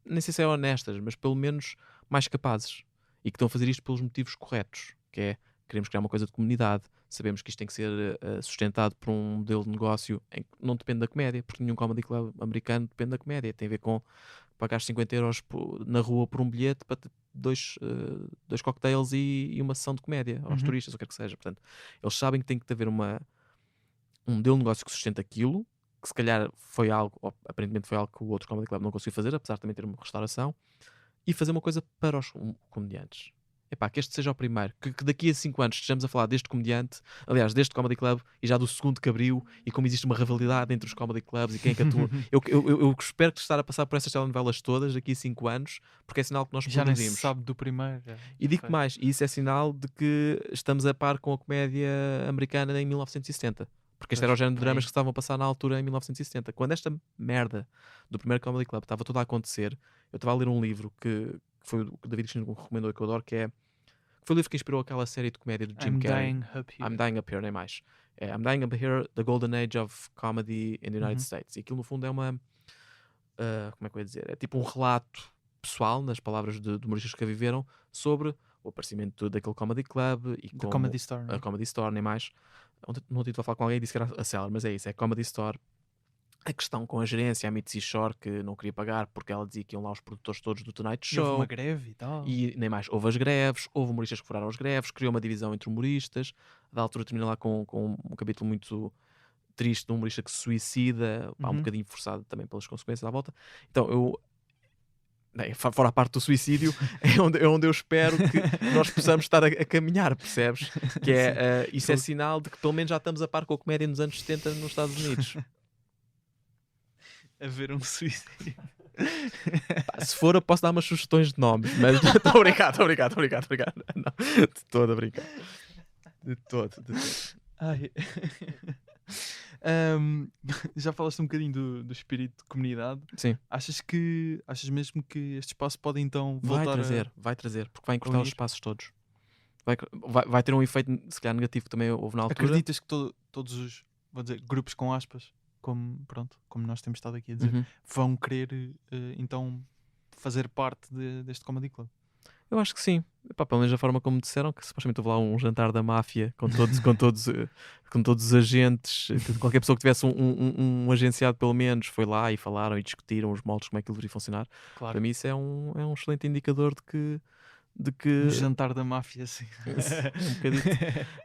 nem sei se é honestas, mas pelo menos mais capazes e que estão a fazer isto pelos motivos corretos, que é, queremos criar uma coisa de comunidade, sabemos que isto tem que ser sustentado por um modelo de negócio em que não depende da comédia, porque nenhum Comedy Club americano depende da comédia, tem a ver com pagar 50 euros na rua por um bilhete para ter dois cocktails e uma sessão de comédia aos turistas, ou o que quer que seja. Portanto, eles sabem que tem que haver um modelo de negócio que sustenta aquilo, que se calhar foi algo, ou aparentemente foi algo que o outro Comedy Club não conseguiu fazer, apesar de também ter uma restauração, e fazer uma coisa para os comediantes. Epá, que este seja o primeiro, que daqui a 5 anos estejamos a falar deste comediante, aliás, deste Comedy Club, e já do segundo que abriu, e como existe uma rivalidade entre os Comedy Clubs e quem é que atua. eu espero que estar a passar por essas telenovelas todas daqui a 5 anos, porque é sinal que nós Já nem se produzimos. sabe do primeiro. E digo mais, e isso é sinal de que estamos a par com a comédia americana em 1970. Porque este era o género de dramas que estavam a passar na altura em 1970. Quando esta merda do primeiro Comedy Club estava toda a acontecer, eu estava a ler um livro que foi o que o David Cristina recomendou e que eu adoro, que foi o livro que inspirou aquela série de comédia do Jim Carrey. I'm Dying Up Here, nem mais. I'm Dying Up Here, The Golden Age of Comedy in the United States. E aquilo no fundo é uma... como é que eu ia dizer? É tipo um relato pessoal, nas palavras de humoristas que a viveram, sobre o aparecimento daquele Comedy Club e como... Comedy Store. A Comedy Store, nem mais. Não estive a falar com alguém e disse que era a Cellar, mas é isso, é Comedy Store. A questão com a gerência, a Mitzi Shore, que não queria pagar porque ela dizia que iam lá os produtores todos do Tonight Show. Houve uma greve e tal. E nem mais, houve as greves, houve humoristas que furaram as greves, criou uma divisão entre humoristas. Da altura termina lá com um capítulo muito triste de um humorista que se suicida, um bocadinho forçado também pelas consequências à volta. Então fora a parte do suicídio, é onde eu espero que nós possamos estar a caminhar, percebes? Que é, isso é sinal de que pelo menos já estamos a par com a comédia nos anos 70 nos Estados Unidos. A ver um suicídio. Se for, eu posso dar umas sugestões de nomes, mas estou a brincar. Não, de todo a brincar. De todo. Ai. Já falaste um bocadinho do espírito de comunidade. Sim. Achas mesmo que este espaço pode então voltar vai trazer, porque vai encurtar os espaços todos. Vai ter um efeito, se calhar, negativo que também houve na altura. Acreditas que todos os, vou dizer, grupos com aspas, como nós temos estado aqui a dizer, vão querer então fazer parte deste Comedy Club? Eu acho que sim. Pelo menos da forma como disseram, que supostamente houve lá um jantar da máfia com todos os agentes, que qualquer pessoa que tivesse um agenciado pelo menos foi lá e falaram e discutiram os moldes, como é que ele deveria funcionar. Claro. Para mim isso é um excelente indicador de que Um jantar da máfia, sim.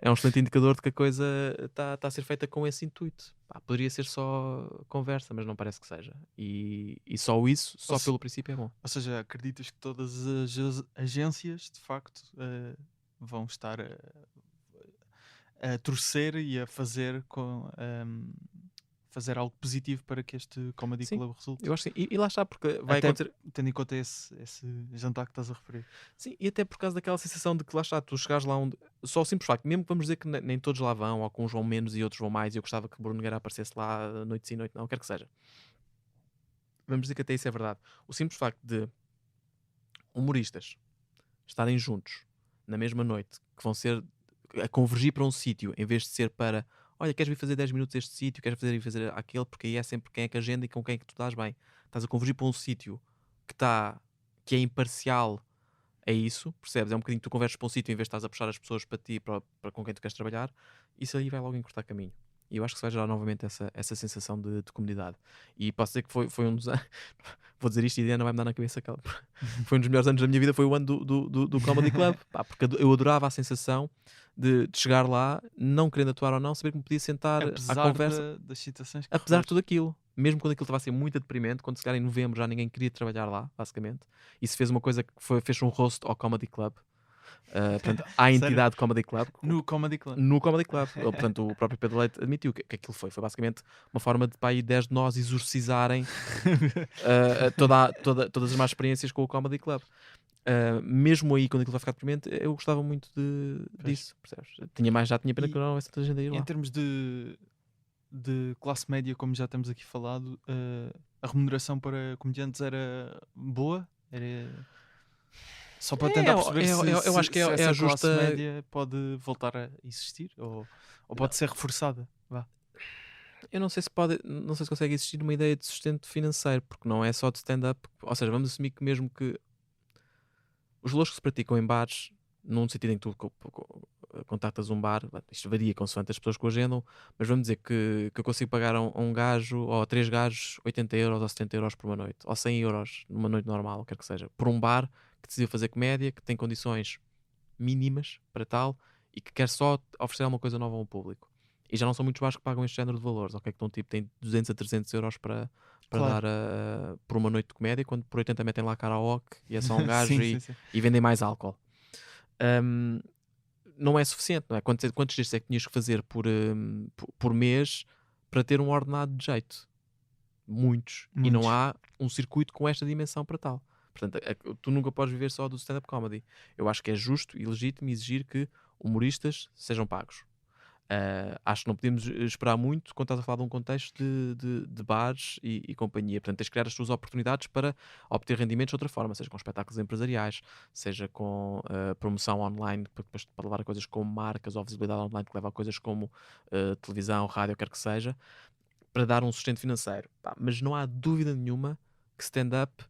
É um excelente indicador de que a coisa está a ser feita com esse intuito. Poderia ser só conversa, mas não parece que seja. E só isso, pelo princípio, é bom. Ou seja, acreditas que todas as agências, de facto, vão estar a torcer e a fazer fazer algo positivo para que este Comedy Club resulte? Eu acho que sim. E lá está, porque vai acontecer... Tendo em conta esse jantar que estás a referir. Sim, e até por causa daquela sensação de que lá está, tu chegares lá onde... Só o simples facto, mesmo que vamos dizer que nem todos lá vão, ou alguns vão menos e outros vão mais, e eu gostava que o Bruno Nogueira aparecesse lá noite sim, noite não, quer que seja. Vamos dizer que até isso é verdade. O simples facto de humoristas estarem juntos na mesma noite, que vão ser a convergir para um sítio, em vez de ser para... Olha, queres vir fazer 10 minutos este sítio, queres fazer aquele, porque aí é sempre quem é que agenda e com quem é que tu estás bem. Estás a convergir para um sítio que é imparcial a isso, percebes? É um bocadinho que tu converges para um sítio em vez de estás a puxar as pessoas para ti, para com quem tu queres trabalhar, isso aí vai logo encurtar caminho. E eu acho que se vai gerar novamente essa sensação de comunidade. E posso dizer que foi um dos anos... Vou dizer isto e a Diana vai me dar na cabeça aquela... Foi um dos melhores anos da minha vida, foi o ano do Comedy Club. Porque eu adorava a sensação de chegar lá, não querendo atuar ou não, saber que me podia sentar à conversa. Das citações que apesar de tudo aquilo. Mesmo quando aquilo estava a ser muito deprimente, quando chegar em novembro já ninguém queria trabalhar lá, basicamente. E se fez uma coisa que fez um roast ao Comedy Club. Portanto, à entidade Comedy Club. No Comedy Club. No Comedy Club. Portanto, o próprio Pedro Leite admitiu que aquilo foi basicamente uma forma de para aí 10 de nós exorcizarem todas as más experiências com o Comedy Club. Mesmo aí, quando aquilo vai ficar deprimente, eu gostava muito disso, percebes? Já tinha pena que não houvesse tanta gente a ir lá. Em termos de classe média, como já temos aqui falado, a remuneração para comediantes era boa? Só para tentar perceber eu acho que se é essa a justa. classe média pode voltar a existir ou pode ser reforçada. Vá. Eu não sei se consegue existir uma ideia de sustento financeiro, porque não é só de stand-up. Ou seja, vamos assumir que mesmo que os valores que se praticam em bares, num sentido em que tu contactas um bar, isto varia consoante as pessoas que o agendam, mas vamos dizer que eu consigo pagar a um gajo ou a 3 gajos 80 euros ou 70 euros por uma noite, ou 100 euros numa noite normal, quer que seja, por um bar que decidiu fazer comédia, que tem condições mínimas para tal e que quer só oferecer alguma coisa nova ao público. E já não são muitos bares que pagam este género de valores, ok? Que estão tipo, tem 200 a 300 euros para Claro. dar por uma noite de comédia, quando por 80 metem lá karaoke e é só um gajo Sim, sim. e vendem mais álcool. Não é suficiente, não é? Quantos destes é que tinhas que fazer por mês para ter um ordenado de jeito? Muitos. E não há um circuito com esta dimensão para tal. Portanto, tu nunca podes viver só do stand-up comedy. Eu acho que é justo e legítimo exigir que humoristas sejam pagos. Acho que não podemos esperar muito quando estás a falar de um contexto de bares e companhia. Portanto, tens de criar as tuas oportunidades para obter rendimentos de outra forma, seja com espetáculos empresariais, seja com promoção online, para levar a coisas como marcas ou visibilidade online que leva a coisas como televisão, rádio, quer que seja, para dar um sustento financeiro. Mas não há dúvida nenhuma que stand-up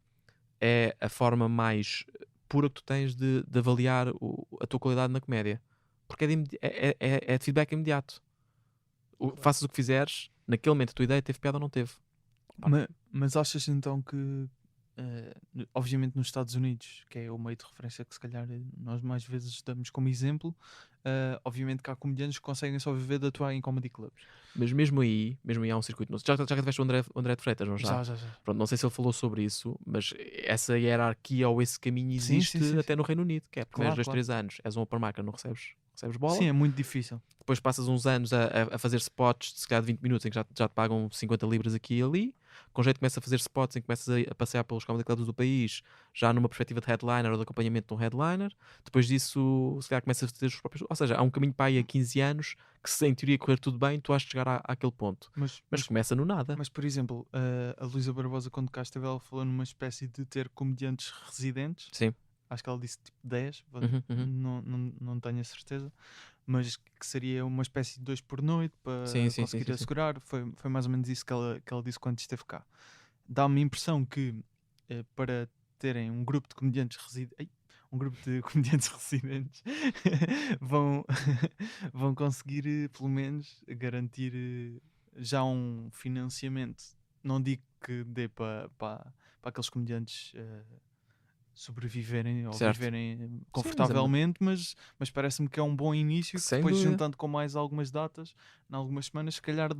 é a forma mais pura que tu tens de avaliar a tua qualidade na comédia. Porque é de feedback imediato. Faças o que fizeres, naquele momento a tua ideia teve piada ou não teve. Mas achas então que, obviamente nos Estados Unidos, que é o meio de referência que se calhar nós mais vezes damos como exemplo, obviamente que há comediantes que conseguem só viver de atuar em comedy clubs. Mas mesmo aí há um circuito. Já tiveste o André de Freitas, não já? Já. Pronto, não sei se ele falou sobre isso, mas essa hierarquia ou esse caminho existe Sim. até no Reino Unido, que é primeiros Claro, 2-3 anos és um open micer, não recebes bola. Sim, é muito difícil. Depois passas uns anos a fazer spots de se calhar de 20 minutos em que já te pagam 50 libras aqui e ali. Com jeito começas a fazer spots em que começas a passear pelos comedy clubs do país, já numa perspectiva de headliner ou de acompanhamento de um headliner. Depois disso, se calhar começas a fazer os próprios... Ou seja, há um caminho para aí a 15 anos que, se em teoria correr tudo bem, tu has de chegar àquele ponto. Mas começa no nada. Mas, por exemplo, a Luísa Barbosa, quando cá esteve, ela falou numa espécie de ter comediantes residentes. Sim. Acho que ela disse tipo 10, Uhum. não tenho a certeza, mas que seria uma espécie de 2 por noite para conseguir assegurar. Sim. Foi mais ou menos isso que ela disse quando esteve cá. Dá-me a impressão que para terem um grupo de comediantes residentes vão conseguir pelo menos garantir já um financiamento. Não digo que dê para aqueles comediantes sobreviverem ou viverem confortavelmente, mas parece-me que é um bom início, que depois juntando com mais algumas datas, em algumas semanas, se calhar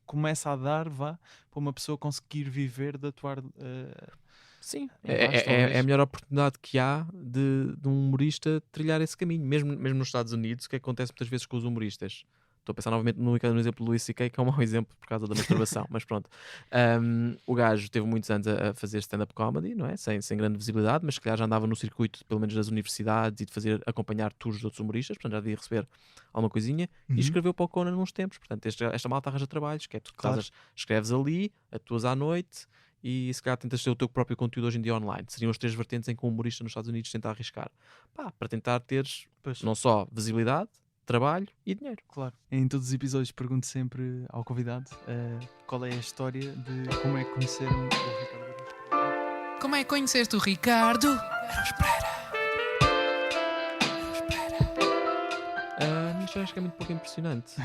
começa a dar para uma pessoa conseguir viver de atuar. Sim, é a melhor oportunidade que há de um humorista trilhar esse caminho, mesmo nos Estados Unidos, que acontece muitas vezes com os humoristas. Estou a pensar novamente no exemplo do Louis C.K., que é um mau exemplo por causa da masturbação, mas pronto. O gajo teve muitos anos a fazer stand-up comedy, não é? Sem grande visibilidade, mas se calhar já andava no circuito, pelo menos das universidades, e de acompanhar tours de outros humoristas, portanto já devia receber alguma coisinha, e escreveu para o Conan uns tempos. Portanto, esta malta arranja trabalhos, que é tu escreves ali, atuas à noite, e se calhar tentas ter o teu próprio conteúdo hoje em dia online. Seriam as 3 vertentes em que um humorista nos Estados Unidos tenta arriscar. Para tentar teres não só visibilidade, trabalho e dinheiro. Claro. Em todos os episódios pergunto sempre ao convidado qual é a história de como é que conheceram o Ricardo Araújo Pereira. Como é que conheceste o Ricardo Araújo Pereira? A minha história acho que é muito pouco impressionante.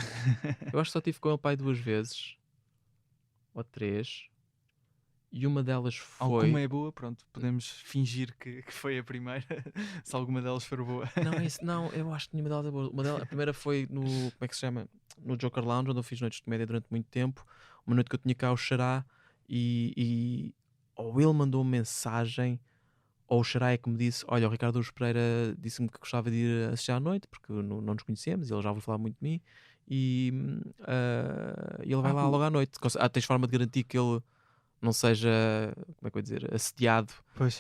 Eu acho que só estive com ele pai 2 vezes ou 3. E uma delas foi... Alguma é boa, pronto, podemos fingir que foi a primeira, se alguma delas for boa. Não, eu acho que nenhuma delas é boa. A primeira foi no, como é que se chama? No Joker Lounge, onde eu fiz noites de comédia durante muito tempo. Uma noite que eu tinha cá o Xará e ou ele mandou uma mensagem, ou o Xará é que me disse, olha, o Ricardo Araújo Pereira disse-me que gostava de ir assistir à noite, porque não nos conhecemos, e ele já ouviu falar muito de mim, e ele vai lá logo à noite. Tens forma de garantir que ele não seja, como é que eu ia dizer, assediado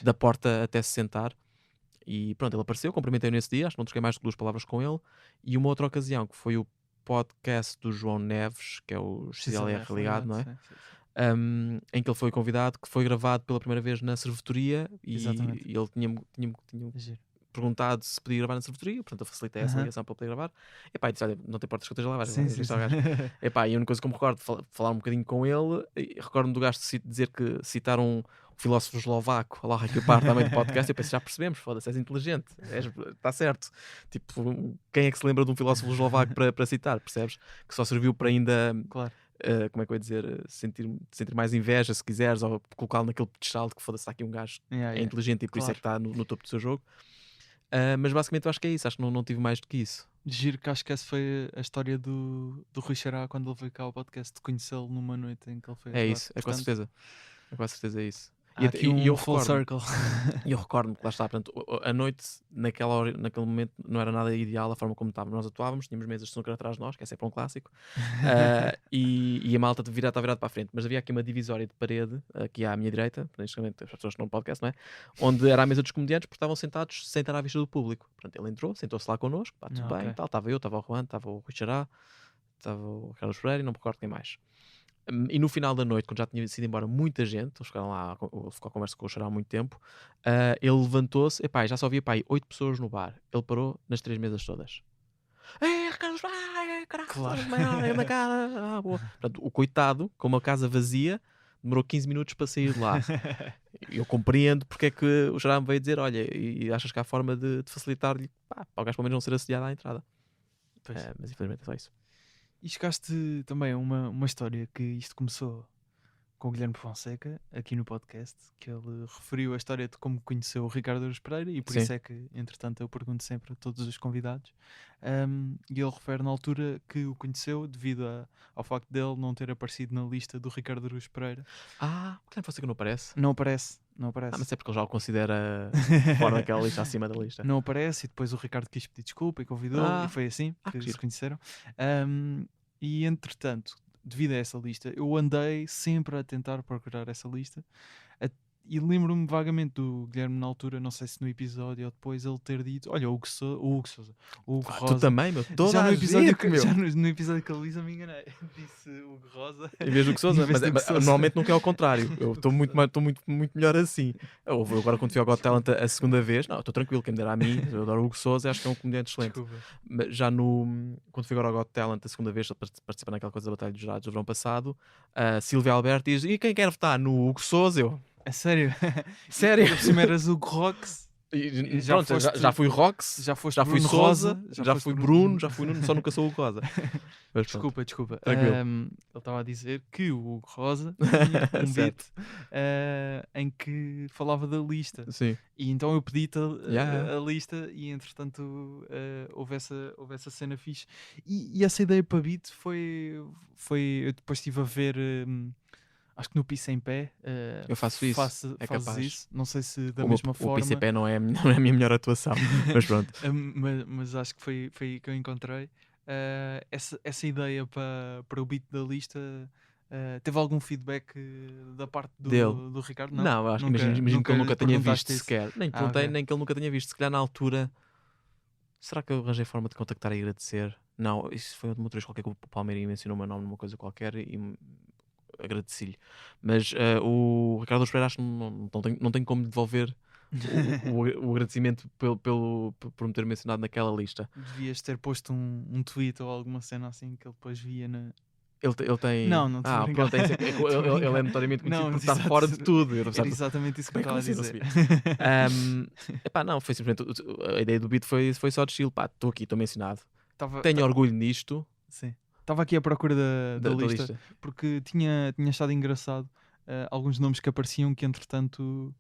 da porta até se sentar. E pronto, ele apareceu, cumprimentei-o nesse dia, acho que não troquei mais de 2 palavras com ele. E uma outra ocasião, que foi o podcast do João Neves, que é o XLR Ligado, não é? em que ele foi convidado, que foi gravado pela primeira vez na cervedoria e Exatamente. ele tinha Giro. perguntado se podia gravar na cervedoria, portanto eu facilitei essa ligação para poder gravar. Epá, e disse, olha, não te importas que eu esteja lá, Sim, sim, sim. Epá, e a única coisa que eu me recordo de falar um bocadinho com ele, e recordo-me do gajo de dizer que citar um filósofo eslovaco, Allah que parte também do podcast, eu penso, já percebemos, foda-se, és inteligente, está certo. Tipo, quem é que se lembra de um filósofo eslovaco para citar, percebes? Que só serviu para ainda... Claro. como é que eu ia dizer, sentir mais inveja se quiseres, ou colocá-lo naquele pedestal de que foda-se, está aqui um gajo é inteligente e por isso é que está no topo do seu jogo. Mas basicamente eu acho que é isso, acho que não tive mais do que isso. Giro, que acho que essa foi a história do Rui Xará quando ele veio cá ao podcast, de conhecê-lo numa noite em que ele foi É atuar. isso, é com certeza. É com certeza é isso. Há aqui um full circle. E eu recordo-me que lá está, portanto, a noite, naquele momento, não era nada ideal a forma como estávamos. Nós atuávamos, tínhamos mesas de snooker atrás de nós, que é sempre um clássico, e a malta está virada para a frente. Mas havia aqui uma divisória de parede, aqui à minha direita, praticamente as pessoas que estão no podcast, não é? Onde era a mesa dos comediantes, porque estavam sentados sem estar à vista do público. Portanto, ele entrou, sentou-se lá connosco, tudo bem, Ok. e tal. Estava eu, estava o Juan, estava o Rui Xará, estava o Carlos Pereira e não me recordo quem mais. E no final da noite, quando já tinha sido embora muita gente, eles ficaram lá, ficou a conversa com o Xará há muito tempo, ele levantou-se, epá, já só havia 8 pessoas no bar. Ele parou nas 3 mesas todas. Carlos, caralho, Claro. na cara. Boa. Portanto, o coitado, com uma casa vazia, demorou 15 minutos para sair de lá. Eu compreendo porque é que o Xará me veio dizer, olha, e achas que há forma de facilitar-lhe, para o gajo pelo menos não ser assediado à entrada. Mas infelizmente é só isso. E chegaste também a uma história que isto começou com o Guilherme Fonseca, aqui no podcast, que ele referiu a história de como conheceu o Ricardo Araújo Pereira, e por Sim. isso é que, entretanto, eu pergunto sempre a todos os convidados. E ele refere na altura que o conheceu devido ao facto dele não ter aparecido na lista do Ricardo Araújo Pereira. O Guilherme Fonseca não aparece? Não aparece. Mas é porque ele já o considera fora daquela lista, acima da lista. Não aparece, e depois o Ricardo quis pedir desculpa e convidou, e foi assim que que se conheceram. E entretanto, devido a essa lista, eu andei sempre a tentar procurar essa lista, e lembro-me vagamente do Guilherme na altura, não sei se no episódio ou depois, ele ter dito, olha, o Hugo Rosa. Tu também, meu, toda Já no a episódio gente, que, meu. já no episódio que ele disse, me enganei. Disse Hugo Rosa. Em vez do Hugo Sousa, Em vez mas, do Hugo Sousa. normalmente nunca é ao contrário. Eu estou muito melhor assim. Agora quando fui ao Got Talent a segunda vez, não, estou tranquilo, quem me dera a mim, eu adoro o Hugo Sousa, acho que é um comediante excelente. Desculpa. Mas já quando fui agora ao Got Talent a segunda vez, participar naquela coisa da Batalha dos Jurados do verão passado, a Silvia Alberto diz, e quem quer votar no Hugo Sousa? Eu, É sério? sério? Por cima eras Hugo Rox. E Já pronto, foste- já fui Rox, Já foste já fui Bruno Sousa, Rosa. já foste fui Bruno, já fui Nuno, só nunca sou o Hugo Rosa. Mas pronto. Desculpa. Tranquilo. Ele estava a dizer que o Hugo Rosa tinha um beat Certo. em que falava da lista. Sim. E então eu pedi-te Yeah. a lista, e entretanto houve essa cena fixe. E essa ideia para beat foi. Eu depois estive a ver. Acho que no Pisse em Pé. Eu faço isso, Fazes capaz. isso. Não sei se da O mesma meu, forma. O PCP não é a minha melhor atuação, mas pronto. Mas acho que foi aí que eu encontrei essa ideia para o beat da lista. Teve algum feedback da parte do Ricardo? Não, acho que imagino que ele nunca tenha visto perguntaste isso? sequer. Nem perguntei, ok. nem que ele nunca tenha visto. Se calhar na altura. Será que eu arranjei forma de contactar e agradecer? Não, isso foi uma outra vez qualquer que o Palmeirinho mencionou o meu nome numa coisa qualquer e agradeci-lhe. Mas o Ricardo Araújo Pereira acho que não tem como devolver o agradecimento por me ter mencionado naquela lista. Devias ter posto um tweet ou alguma cena assim que ele depois via na. Ele tem. Não estou a brincar. Pronto, ele é notoriamente conhecido por estar exato. fora de tudo. Eu não Era sabe- exatamente isso que eu Como estava é a que dizer. Epá, não, foi simplesmente a ideia do beat foi só de estilo. Pá, estou aqui, estou mencionado. Tava- Tenho orgulho nisto. Sim. Estava aqui à procura da Da lista, porque tinha estado engraçado alguns nomes que apareciam que entretanto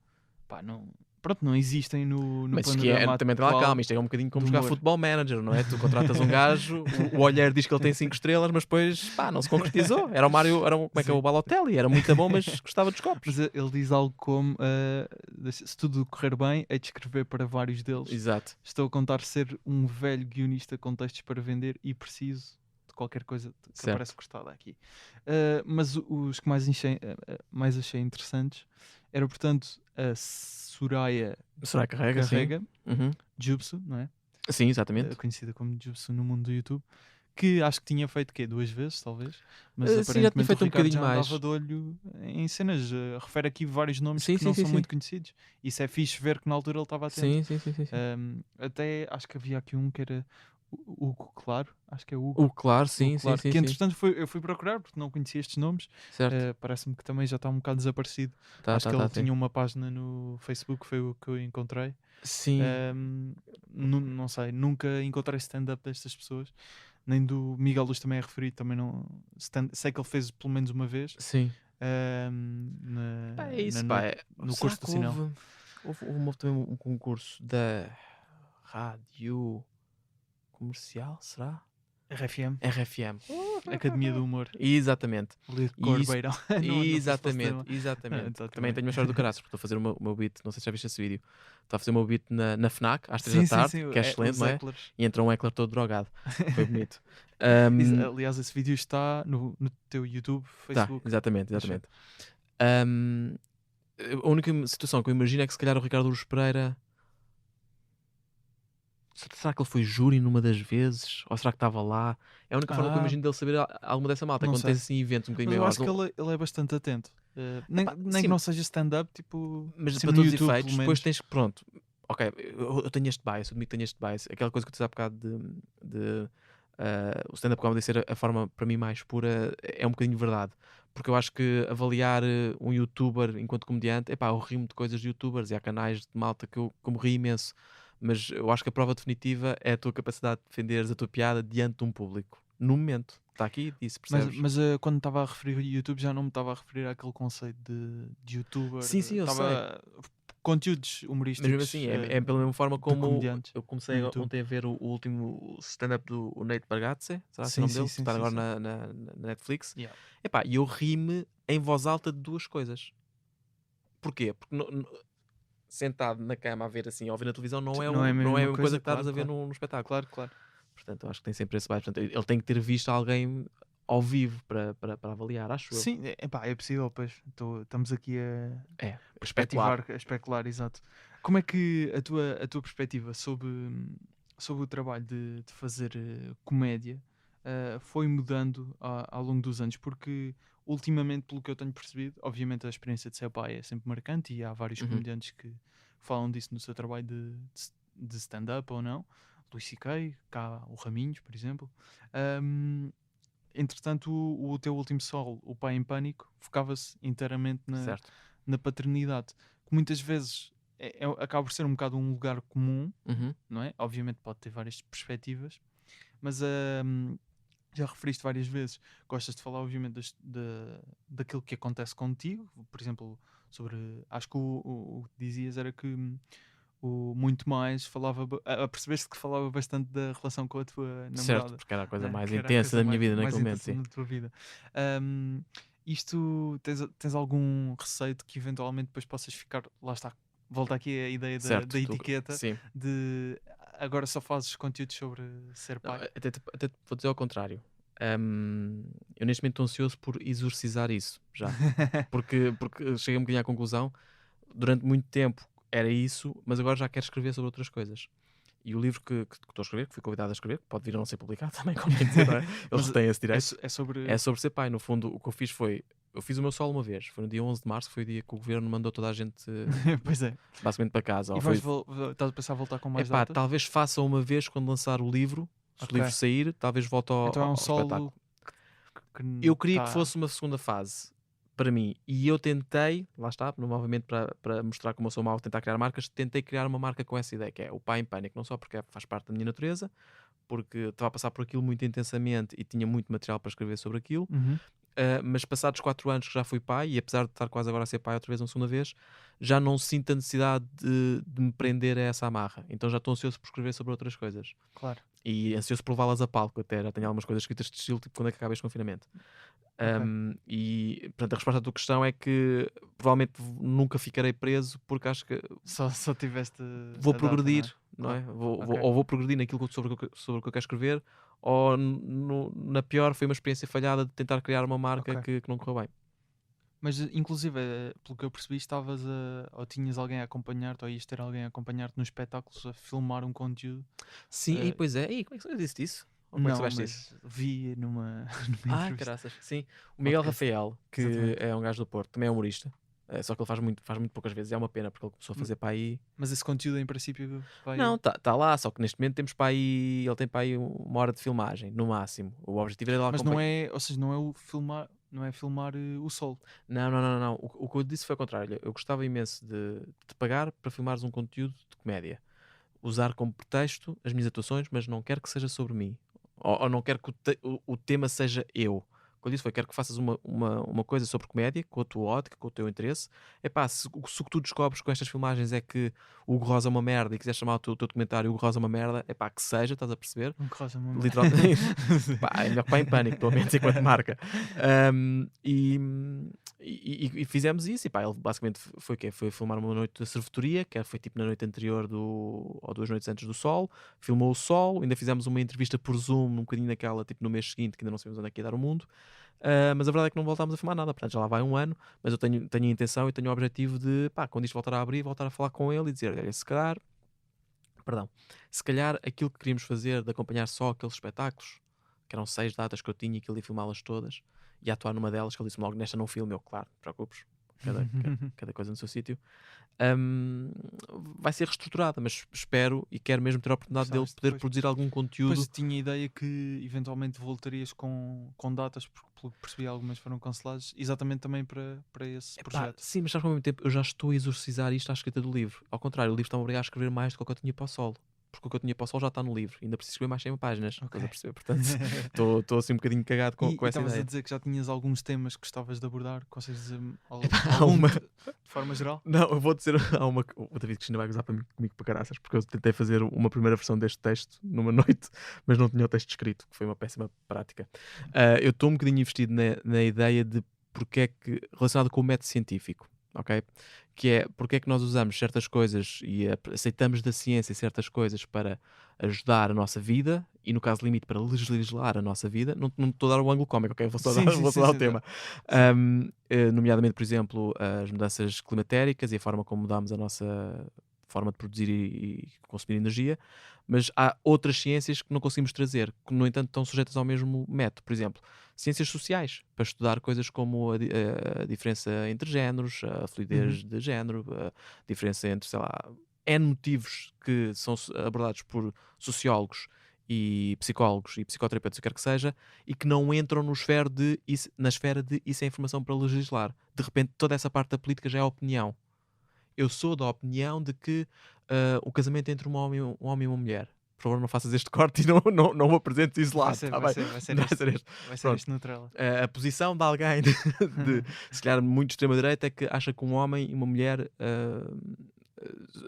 pá, não existem no Mas que panorama também tem lá atual. calma, isto é um bocadinho como do jogar humor. futebol manager, não é? Tu contratas um gajo, o olhar diz que ele tem 5 estrelas, mas depois pá, não se concretizou. Era o Mário, como é que é o Balotelli, era muito bom, mas gostava dos copos. Mas ele diz algo como se tudo correr bem, é de escrever para vários deles. Exato. Estou a contar ser um velho guionista com textos para vender e preciso de qualquer coisa que Certo. aparece cortada aqui. Mas os que mais achei interessantes era, portanto, a Soraya Será que carrega? Carrega, Sim. Uhum. Jubsu, não é? Sim, exatamente. Conhecida como Jubsu no mundo do YouTube, que acho que tinha feito 2 vezes, talvez, mas Sim, já tinha aparentemente feito o um Ricardo bocadinho já mais. andava de olho em cenas. Refere aqui vários nomes Sim, que sim, não sim, são sim. muito conhecidos. Isso é fixe ver que na altura ele estava atento. Sim. Até acho que havia aqui um que era o Hugo Claro, acho que é Hugo. O Claro, Hugo sim, Claro, que sim. entretanto eu fui procurar porque não conhecia estes nomes. Certo. Parece-me que também já está um bocado desaparecido. Tá, Acho que ele sim. tinha uma página no Facebook, foi o que eu encontrei. Sim, Não sei, nunca encontrei stand-up destas pessoas, nem do Miguel Luz também é referido, também não. Sei que ele fez pelo menos uma vez sim. na, Pá, é isso, na pá. noite, no Será curso do que Sinal. houve também um concurso da Rádio Comercial, será? RFM, RFM. Academia do Humor, Exatamente. ali de E isso- Corbeirão. Não fosse para o cinema. Exatamente. Então, Também tenho uma história do caraças, porque estou a fazer o meu beat, não sei se já viste esse vídeo. Estou a fazer o meu beat na FNAC, às 3 da tarde, que é excelente, os não é? Ecklers. E entra um Eckler todo drogado. Foi bonito. Aliás, esse vídeo está no teu YouTube, Tá, Facebook. exatamente. Ahm, a única situação que eu imagino é que se calhar o Ricardo Luz Pereira, será que ele foi júri numa das vezes? Ou será que estava lá? É a única forma que eu imagino dele saber alguma dessa malta. Não Quando sei. tens assim eventos um bocadinho Mas eu maiores. acho que ele é bastante atento. Nem sim. que não seja stand-up, tipo. Mas sempre para no todos os YouTube, efeitos, pelo depois menos. tens que, pronto, ok, eu tenho este bias, eu admito que tenho este bias. Aquela coisa que tu dizes há bocado o stand-up comedy ser a forma para mim mais pura é um bocadinho verdade. Porque eu acho que avaliar um youtuber enquanto comediante, epá, eu rimo de coisas de youtubers e há canais de malta que eu me rio imenso. Mas eu acho que a prova definitiva é a tua capacidade de defenderes a tua piada diante de um público. No momento. Está aqui e disse, percebes? Mas quando estava a referir YouTube, já não me estava a referir àquele conceito de youtuber. Sim, eu Estava conteúdos Mas humorísticos. mesmo assim, é pela mesma forma de como comediantes eu comecei no YouTube. ontem a ver o último stand-up do Nate Bargatze, será esse Sim, o nome sim, dele? sim, Está sim, agora sim. na Netflix. Yeah. Epá, e eu ri-me em voz alta de duas coisas. Porquê? Porque sentado na cama a ver assim, ou ver na televisão, não é a mesma coisa que estares a ver claro. num espetáculo. Claro. Portanto, eu acho que tem sempre esse baixo. Portanto, ele tem que ter visto alguém ao vivo para avaliar, acho eu. Sim, é possível, pois. Estamos aqui a Especular. especular, exato. Como é que a tua perspectiva sobre o trabalho de fazer comédia foi mudando ao longo dos anos? Porque ultimamente, pelo que eu tenho percebido, obviamente a experiência de ser pai é sempre marcante e há vários Uhum. comediantes que falam disso no seu trabalho de stand-up ou não. Luís C.K., cá o Raminhos, por exemplo. Entretanto, o teu último solo, o Pai em Pânico, focava-se inteiramente Certo. na paternidade, que muitas vezes acaba por ser um bocado um lugar comum, Uhum. não é? Obviamente pode ter várias perspectivas, mas já referiste várias vezes, gostas de falar obviamente daquilo que acontece contigo, por exemplo, acho que o que dizias era que o Muito Mais falava, percebeste que falava bastante da relação com a tua namorada. Certo, porque era a coisa mais que era a intensa coisa da minha vida mais naquele momento, intensa sim. na tua vida. Isto, tens algum receio de que eventualmente depois possas ficar, lá está, volta aqui a ideia Certo, da etiqueta, sim. de agora só fazes conteúdos sobre ser Não, pai? até te vou dizer ao contrário. Eu neste momento estou ansioso por exorcizar isso já. Porque cheguei um bocadinho à conclusão, durante muito tempo era isso, mas agora já quero escrever sobre outras coisas. E o livro que estou a escrever, que fui convidado a escrever, que pode vir a não ser publicado também, como quem dizer, não é? Eles Mas têm esse direito. É sobre. É sobre ser pai. No fundo, o que eu fiz foi. Eu fiz o meu solo uma vez, foi no dia 11 de março, que foi o dia que o governo mandou toda a gente Pois é. basicamente para casa. E Ou foi... estás a pensar voltar com mais Epá, datas? talvez faça uma vez quando lançar o livro, se Ok. o livro sair, talvez volte ao, Então é um ao solo espetáculo. que Eu queria tá- que fosse uma segunda fase para mim, e eu tentei, lá está, novamente para mostrar como eu sou mau, tentar criar marcas, tentei criar uma marca com essa ideia, que é o Pai em Pânico, não só porque faz parte da minha natureza, porque estava a passar por aquilo muito intensamente e tinha muito material para escrever sobre aquilo, Uhum. mas passados 4 anos que já fui pai, e apesar de estar quase agora a ser pai outra vez uma segunda vez, já não sinto a necessidade de me prender a essa amarra. Então já estou ansioso por escrever sobre outras coisas. Claro. E ansioso por levá-las a palco até. Já tenho algumas coisas escritas de estilo, tipo quando é que acaba este confinamento. E portanto a resposta à tua questão é que provavelmente nunca ficarei preso, porque acho que Só tiveste. vou a data, progredir, não é? não é? Ok. Ou vou progredir naquilo sobre o que eu quero escrever, ou na pior foi uma experiência falhada de tentar criar uma marca Ok. que não correu bem. Mas inclusive, pelo que eu percebi, estavas ou tinhas alguém a acompanhar-te, ou ias ter alguém a acompanhar-te nos espetáculos a filmar um conteúdo. Sim, e pois é. E como é que eu disse isso? Ou como é que Não, soubeste mas isso? vi numa Ah, entrevista. caraças. Sim. O Miguel Podcast. Rafael, que Exatamente. é um gajo do Porto, também é humorista. Só que ele faz muito poucas vezes. É uma pena, porque ele começou a fazer para aí. Mas esse conteúdo, em princípio, vai... Não, tá lá, só que neste momento temos para aí. Ele tem para aí 1 hora de filmagem, no máximo. O objetivo era lá Mas não é, ou seja, não é o filmar, não é filmar o sol. Não. O que eu disse foi o contrário. Eu gostava imenso de te pagar para filmares um conteúdo de comédia. Usar como pretexto as minhas atuações, mas não quero que seja sobre mim. Ou não quero que o tema seja eu. O que eu disse foi: quero que faças uma coisa sobre comédia, com a tua ótica, com o teu interesse. Epá, se o que tu descobres com estas filmagens é que o Hugo Rosa é uma merda e quiseres chamar o teu documentário Hugo Rosa é uma merda, epá, que seja, estás a perceber? Um rosa, uma Literalmente. Pá, é melhor que Pá em Pânico, pelo menos enquanto marca. E fizemos isso. E pá, ele basicamente foi o quê? Foi filmar uma noite da servetoria, que foi tipo na noite anterior ou 2 noites antes do Sol. Filmou o Sol, ainda fizemos uma entrevista por Zoom, um bocadinho naquela, tipo no mês seguinte, que ainda não sabemos onde é que ia dar o mundo. Mas a verdade é que não voltámos a filmar nada, portanto já lá vai 1 ano. Mas eu tenho a intenção e tenho o objetivo de, pá, quando isto voltar a abrir, voltar a falar com ele e dizer: olha, se calhar aquilo que queríamos fazer de acompanhar só aqueles espetáculos, que eram 6 datas que eu tinha e que ele ia filmá-las todas e atuar numa delas, que ele disse logo: nesta não filme. Eu, claro, não te preocupes, cada coisa no seu sítio. Vai ser reestruturada, mas espero e quero mesmo ter a oportunidade dele Gostaste, poder pois. produzir algum conteúdo. Depois tinha a ideia que eventualmente voltarias com datas, porque pelo que percebi algumas foram canceladas, exatamente também para esse Epá, projeto. sim, mas sabes, ao mesmo tempo eu já estou a exorcizar isto à escrita do livro. Ao contrário, o livro está-me a obrigar a escrever mais do que o que eu tinha para o solo. Porque o que eu tinha para o sol já está no livro. Ainda preciso escrever mais 100 páginas. Ok. Estás a perceber? Portanto, estou assim um bocadinho cagado com E essa estavas a ideia. dizer que já tinhas alguns temas que gostavas de abordar, consegues dizer há algum uma- de forma geral? Não, eu vou dizer o David Cristina vai gozar comigo para caraças, porque eu tentei fazer uma primeira versão deste texto numa noite, mas não tinha o texto escrito, que foi uma péssima prática. Eu estou um bocadinho investido na ideia de porque é que, relacionado com o método científico, ok? Que é porque é que nós usamos certas coisas e aceitamos da ciência certas coisas para ajudar a nossa vida e, no caso limite, para legislar a nossa vida. Não estou a dar o ângulo cómico, ok? Vou só Sim, dar, sim, vou sim, só dar o sim, tema. Nomeadamente, por exemplo, as mudanças climatéricas e a forma como mudamos a nossa forma de produzir e consumir energia, mas há outras ciências que não conseguimos trazer, que no entanto estão sujeitas ao mesmo método. Por exemplo, ciências sociais, para estudar coisas como a diferença entre géneros, a fluidez de género, a diferença entre, sei lá, N motivos que são abordados por sociólogos e psicólogos e psicoterapeutas, o que quer que seja, e que não entram na esfera de isso é informação para legislar. De repente, toda essa parte da política já é opinião. Eu sou da opinião de que o casamento entre um homem e uma mulher. Por favor, não faças este corte e não me apresentes isolado. Vai ser Não vai ser este. Vai ser Pronto. este no trailer. A posição de alguém se calhar muito extrema-direita é que acha que um homem e uma mulher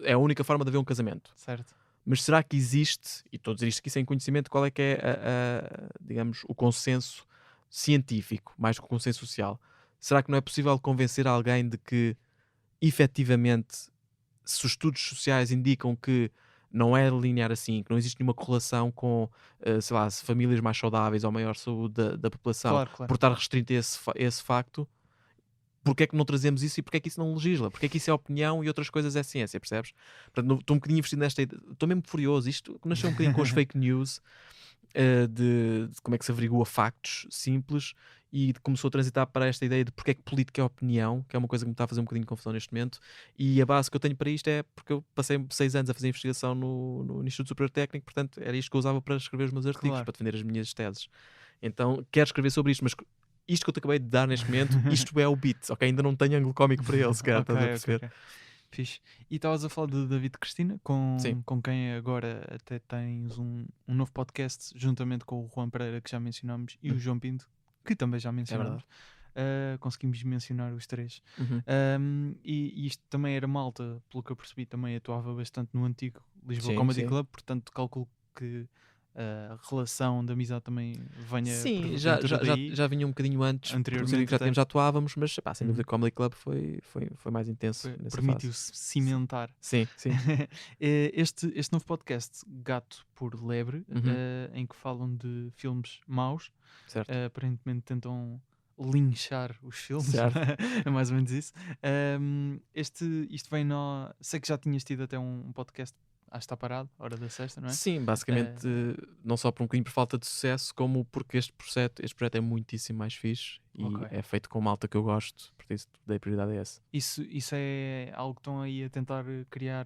é a única forma de haver um casamento. Certo. Mas será que existe, e estou a dizer isto aqui sem conhecimento, qual é que é, digamos, o consenso científico, mais que o consenso social? Será que não é possível convencer alguém de que, efetivamente, se os estudos sociais indicam que não é linear assim, que não existe nenhuma correlação com, sei lá, famílias mais saudáveis ou maior saúde da população, Claro, claro. por estar restrito a esse facto, porque é que não trazemos isso e porque é que isso não legisla? Porque é que isso é opinião e outras coisas é ciência, percebes? Portanto, estou um bocadinho investido nesta ideia. Estou mesmo furioso. Isto nasceu um bocadinho com as fake news, de como é que se averigua factos simples, e começou a transitar para esta ideia de porque é que política é opinião, que é uma coisa que me está a fazer um bocadinho de confusão neste momento. E a base que eu tenho para isto é porque eu passei 6 anos a fazer investigação no Instituto Superior Técnico, portanto era isto que eu usava para escrever os meus artigos, Claro. para defender as minhas teses. Então quero escrever sobre isto, mas isto que eu te acabei de dar neste momento, isto é o beat, ok? Ainda não tenho ângulo cómico para ele, sequer, estás a perceber? Ok. Fixe. E estavas a falar de David Cristina, com Sim. quem agora até tens um novo podcast, juntamente com o Juan Pereira, que já mencionámos, e o João Pinto, que também já mencionámos. Conseguimos mencionar os 3. E isto também era malta, pelo que eu percebi, também atuava bastante no antigo Lisboa Sim, Comedy sim. Club, portanto calculo que a relação de amizade também venha Sim, por já dentro daí. vinha um bocadinho antes, Anteriormente já atuávamos, mas pá, sem Uhum. dúvida que o Comedy Club foi mais intenso nessa fase. Permitiu-se cimentar. Sim. Este novo podcast, Gato por Lebre, Uhum. em que falam de filmes maus, Certo. aparentemente tentam linchar os filmes, Certo. é mais ou menos isso. Isto vem sei que já tinhas tido até um podcast acho que está parado, hora da sexta, não é? Sim, basicamente, não só por um bocadinho por falta de sucesso, como porque este projeto é muitíssimo mais fixe e Ok. é feito com malta que eu gosto, por isso dei prioridade a esse. Isso é algo que estão aí a tentar criar,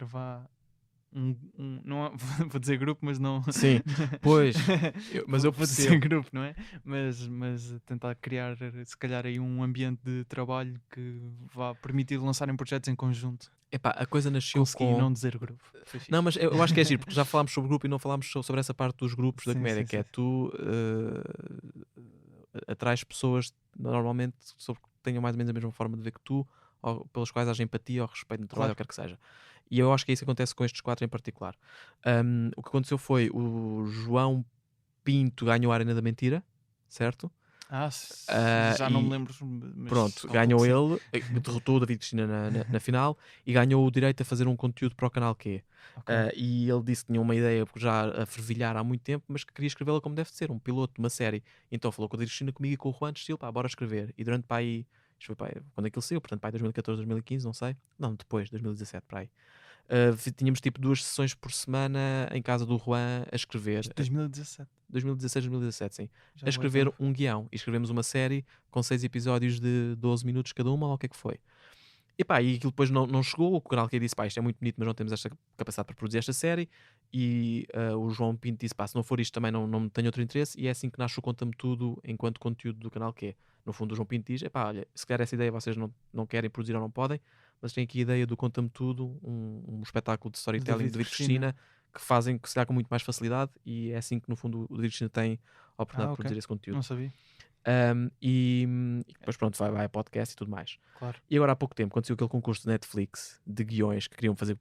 não vou dizer grupo, mas não. Sim, pois, mas eu Vou dizer percebo. grupo, não é? Mas tentar criar, se calhar, aí um ambiente de trabalho que vá permitir lançarem projetos em conjunto. Epá, a coisa nasceu Consegui com... não dizer grupo. Foi fixe. Não, mas eu acho que é giro, porque já falámos sobre o grupo e não falámos sobre essa parte dos grupos da Sim, comédia, sim, que é sim. tu atrás pessoas normalmente que tenham mais ou menos a mesma forma de ver que tu, ou pelas quais haja empatia ou respeito no trabalho, Claro. ou quer que seja. E eu acho que é isso que acontece com estes 4 em particular. O que aconteceu foi o João Pinto ganhou a Arena da Mentira, certo? Já não me e- lembro. Mas Pronto, calculo ganhou que sim. ele, derrotou o David Cristina na final e ganhou o direito a fazer um conteúdo para o canal Q. Ok. E ele disse que tinha uma ideia já a fervilhar há muito tempo, mas que queria escrevê-la como deve ser, um piloto de uma série. Então falou com o David Cristina, comigo e com o Juan Estilo, pá, bora escrever. E durante, pá, aí, isto foi, pá, quando aquilo saiu, portanto, pá, 2014, 2015, não sei. Não, depois, 2017, para aí. Tínhamos tipo 2 sessões por semana em casa do Juan a escrever. Isto 2017. 2016, 2017, sim. Já A escrever vai tempo. um guião. E escrevemos uma série com 6 episódios de 12 minutos cada uma, ou o que é que foi. E pá, e aquilo depois não chegou. O canal que disse, pá, isto é muito bonito, mas não temos esta capacidade para produzir esta série. E o João Pinto disse, pá, se não for isto também não tenho outro interesse. E é assim que nasce o Conta-me Tudo enquanto conteúdo do canal que é. No fundo, o João Pinto diz, pá, olha, se calhar essa ideia vocês não querem produzir ou não podem, mas tem aqui a ideia do Conta-me Tudo, um espetáculo de storytelling de David Cristina, que fazem que se dá com muito mais facilidade, e é assim que no fundo o David Cristina tem a oportunidade de ok. produzir esse conteúdo. Não sabia. E depois pronto, vai a podcast e tudo mais. Claro. E agora há pouco tempo aconteceu aquele concurso de Netflix de guiões que queriam fazer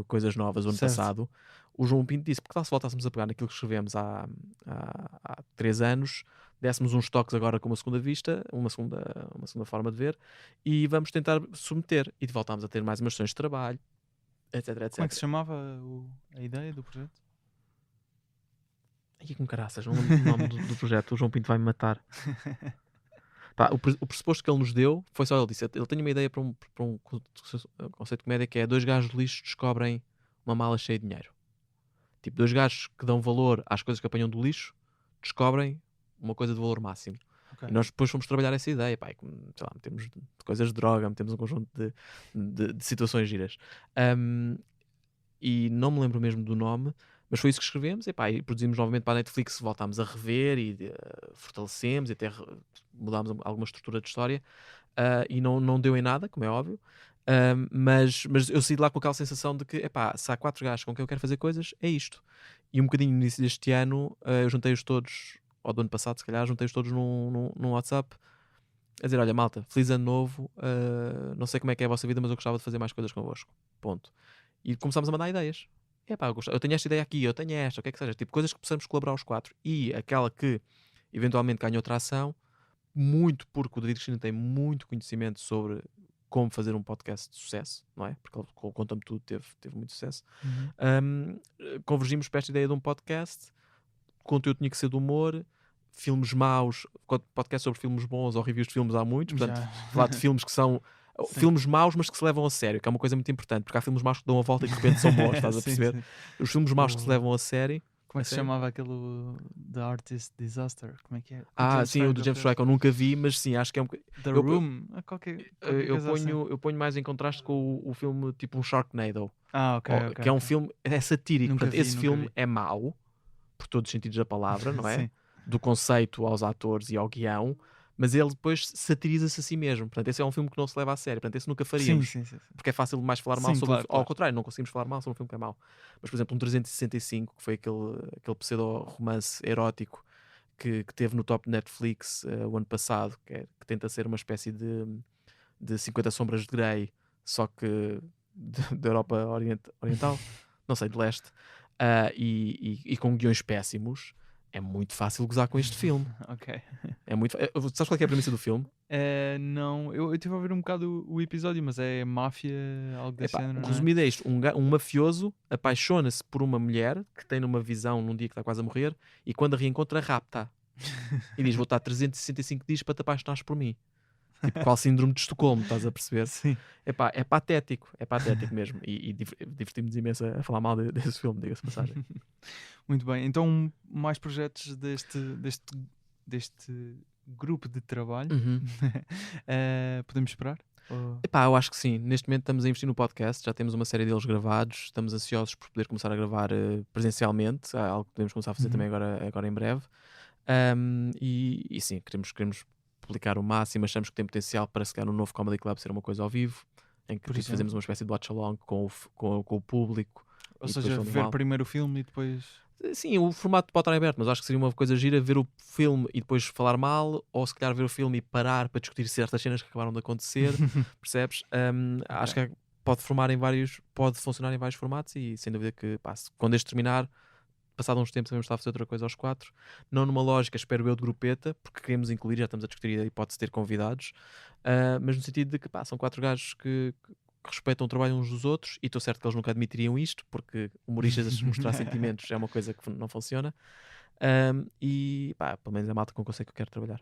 coisas novas o ano Certo. passado. O João Pinto disse, porque tal se voltássemos a pegar naquilo que escrevemos há 3 anos, dessemos uns toques agora com uma segunda vista, uma segunda forma de ver, e vamos tentar submeter. E voltámos a ter mais umas sessões de trabalho, etc, etc. Como é que se chamava a ideia do projeto? Ai, com caraças, não lembro o nome do projeto. O João Pinto vai-me matar. Pá, o pressuposto que ele nos deu foi só, ele disse, ele tem uma ideia para um conceito de comédia que é 2 gajos de lixo descobrem uma mala cheia de dinheiro. Tipo, 2 gajos que dão valor às coisas que apanham do lixo descobrem uma coisa de valor máximo. Ok. E nós depois fomos trabalhar essa ideia, pá, sei lá, metemos coisas de droga, metemos um conjunto de situações giras. E não me lembro mesmo do nome, mas foi isso que escrevemos e, pá, e produzimos novamente para a Netflix, voltámos a rever e fortalecemos e até mudámos alguma estrutura de história, e não deu em nada, como é óbvio. Mas eu saí de lá com aquela sensação de que, epá, se há 4 gajos com quem eu quero fazer coisas, é isto. E um bocadinho no início deste ano, eu juntei-os todos, ou do ano passado se calhar, juntei-os todos num WhatsApp, a dizer, olha malta, feliz ano novo, não sei como é que é a vossa vida, mas eu gostava de fazer mais coisas convosco, ponto. E começámos a mandar ideias. Epá, eu tenho esta ideia aqui, eu tenho esta, o que é que seja, tipo coisas que possamos colaborar os 4. E aquela que eventualmente ganhou tração, muito porque o David Cristina tem muito conhecimento sobre como fazer um podcast de sucesso, não é? Porque ele, com o Conta-me Tudo, teve muito sucesso. Convergimos para esta ideia de um podcast, o conteúdo tinha que ser de humor, filmes maus, podcast sobre filmes bons ou reviews de filmes há muitos, portanto, Já. falar de filmes que são Sim. filmes maus, mas que se levam a sério, que é uma coisa muito importante, porque há filmes maus que dão a volta e de repente são bons, estás a Sim, perceber? sim. Os filmes maus que se levam a sério. Como é que se sério? chamava aquele The Artist Disaster? Como é que é? Sim, o do James Franco eu nunca vi, mas sim, acho que é um bocadinho. The eu- Room? Qualquer coisa assim. Eu ponho mais em contraste com o filme tipo um Sharknado, Ok. que é um filme, é satírico. Nunca Portanto, vi, esse nunca filme vi. é mau, por todos os sentidos da palavra, não é? Sim. Do conceito aos atores e ao guião, mas ele depois satiriza-se a si mesmo. Portanto, esse é um filme que não se leva a sério. Portanto, esse nunca faríamos. Sim. Porque é fácil demais falar mal Sim, sobre claro, Ao contrário, não conseguimos falar mal sobre um filme que é mau. Mas, por exemplo, um 365, que foi aquele pseudo-romance erótico que teve no top Netflix o ano passado, que tenta ser uma espécie de 50 Sombras de Grey, só que da Europa Oriental, não sei, de leste, e com guiões péssimos. É muito fácil gozar com este filme. Ok. É muito. Sabes qual é que é a premissa do filme? Não, eu estive a ver um bocado o episódio, mas é máfia, algo desse Epá, género, não é? resumido é isto: um mafioso apaixona-se por uma mulher que tem numa visão num dia que está quase a morrer e quando a reencontra, rapta. E diz: vou estar 365 dias para te apaixonares por mim. Tipo, qual síndrome de Estocolmo, estás a perceber? Sim. Epá, é patético mesmo. E divertimos imenso a falar mal desse filme, diga-se de passagem. Muito bem. Então, mais projetos deste grupo de trabalho Uhum. podemos esperar? Ou- Epá, eu acho que sim. Neste momento estamos a investir no podcast, já temos uma série deles gravados, estamos ansiosos por poder começar a gravar presencialmente, algo que podemos começar a fazer Uhum. também agora em breve. E sim, queremos publicar o máximo, achamos que tem potencial para se calhar no novo Comedy Club ser uma coisa ao vivo, em que Por tipo, exemplo? fazemos uma espécie de watch-along com o público. Ou E seja, depois falamos ver mal. primeiro o filme e depois. Sim, o formato pode estar aberto, mas acho que seria uma coisa gira ver o filme e depois falar mal, ou se calhar ver o filme e parar para discutir certas cenas que acabaram de acontecer, percebes? Acho que pode funcionar em vários formatos e sem dúvida que pá, quando este terminar, passado uns tempos, vamos estar a fazer outra coisa aos 4. Não numa lógica, espero eu, de grupeta, porque queremos incluir, já estamos a discutir a hipótese de ter convidados, mas no sentido de que pá, são 4 gajos que respeitam o trabalho uns dos outros, e estou certo que eles nunca admitiriam isto, porque humoristas mostrar sentimentos é uma coisa que não funciona. E pá, pelo menos é a malta com que eu quero trabalhar.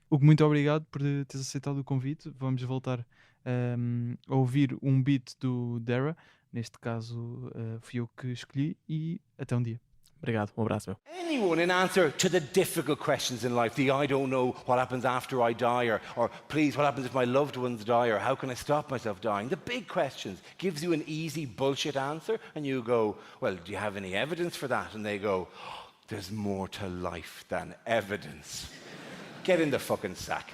Hugo, muito obrigado por teres aceitado o convite. Vamos voltar a ouvir um beat do Dara. Neste caso, fui eu que escolhi. E até um dia. Obrigado, um abraço, meu. Anyone in answer to the difficult questions in life, the I don't know what happens after I die, or please, what happens if my loved ones die, or how can I stop myself dying? The big questions gives you an easy bullshit answer, and you go, well, do you have any evidence for that? And they go, oh, there's more to life than evidence. Get in the fucking sack.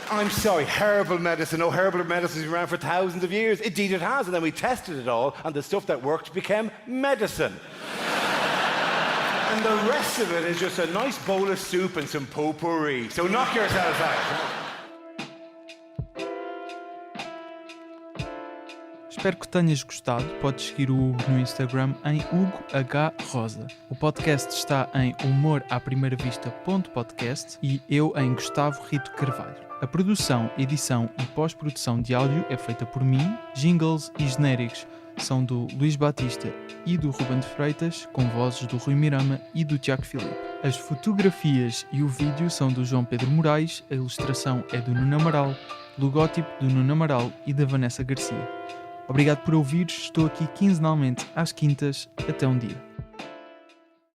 I'm sorry, herbal medicine. Oh, herbal medicine has been around for thousands of years. Indeed it has. And then we tested it all, and the stuff that worked became medicine. And the rest of it is just a nice bowl of soup and some potpourri. So knock yourself out. Espero que tenhas gostado. Podes seguir o Hugo no Instagram em Hugo H. Rosa. O podcast está em humoraprimeiravista.podcast e eu em Gustavo Rito Carvalho. A produção, edição e pós-produção de áudio é feita por mim. Jingles e genéricos são do Luís Batista e do Ruben de Freitas, com vozes do Rui Mirama e do Tiago Filipe. As fotografias e o vídeo são do João Pedro Moraes, a ilustração é do Nuno Amaral, logótipo do Nuno Amaral e da Vanessa Garcia. Obrigado por ouvires, estou aqui quinzenalmente às quintas. Até um dia.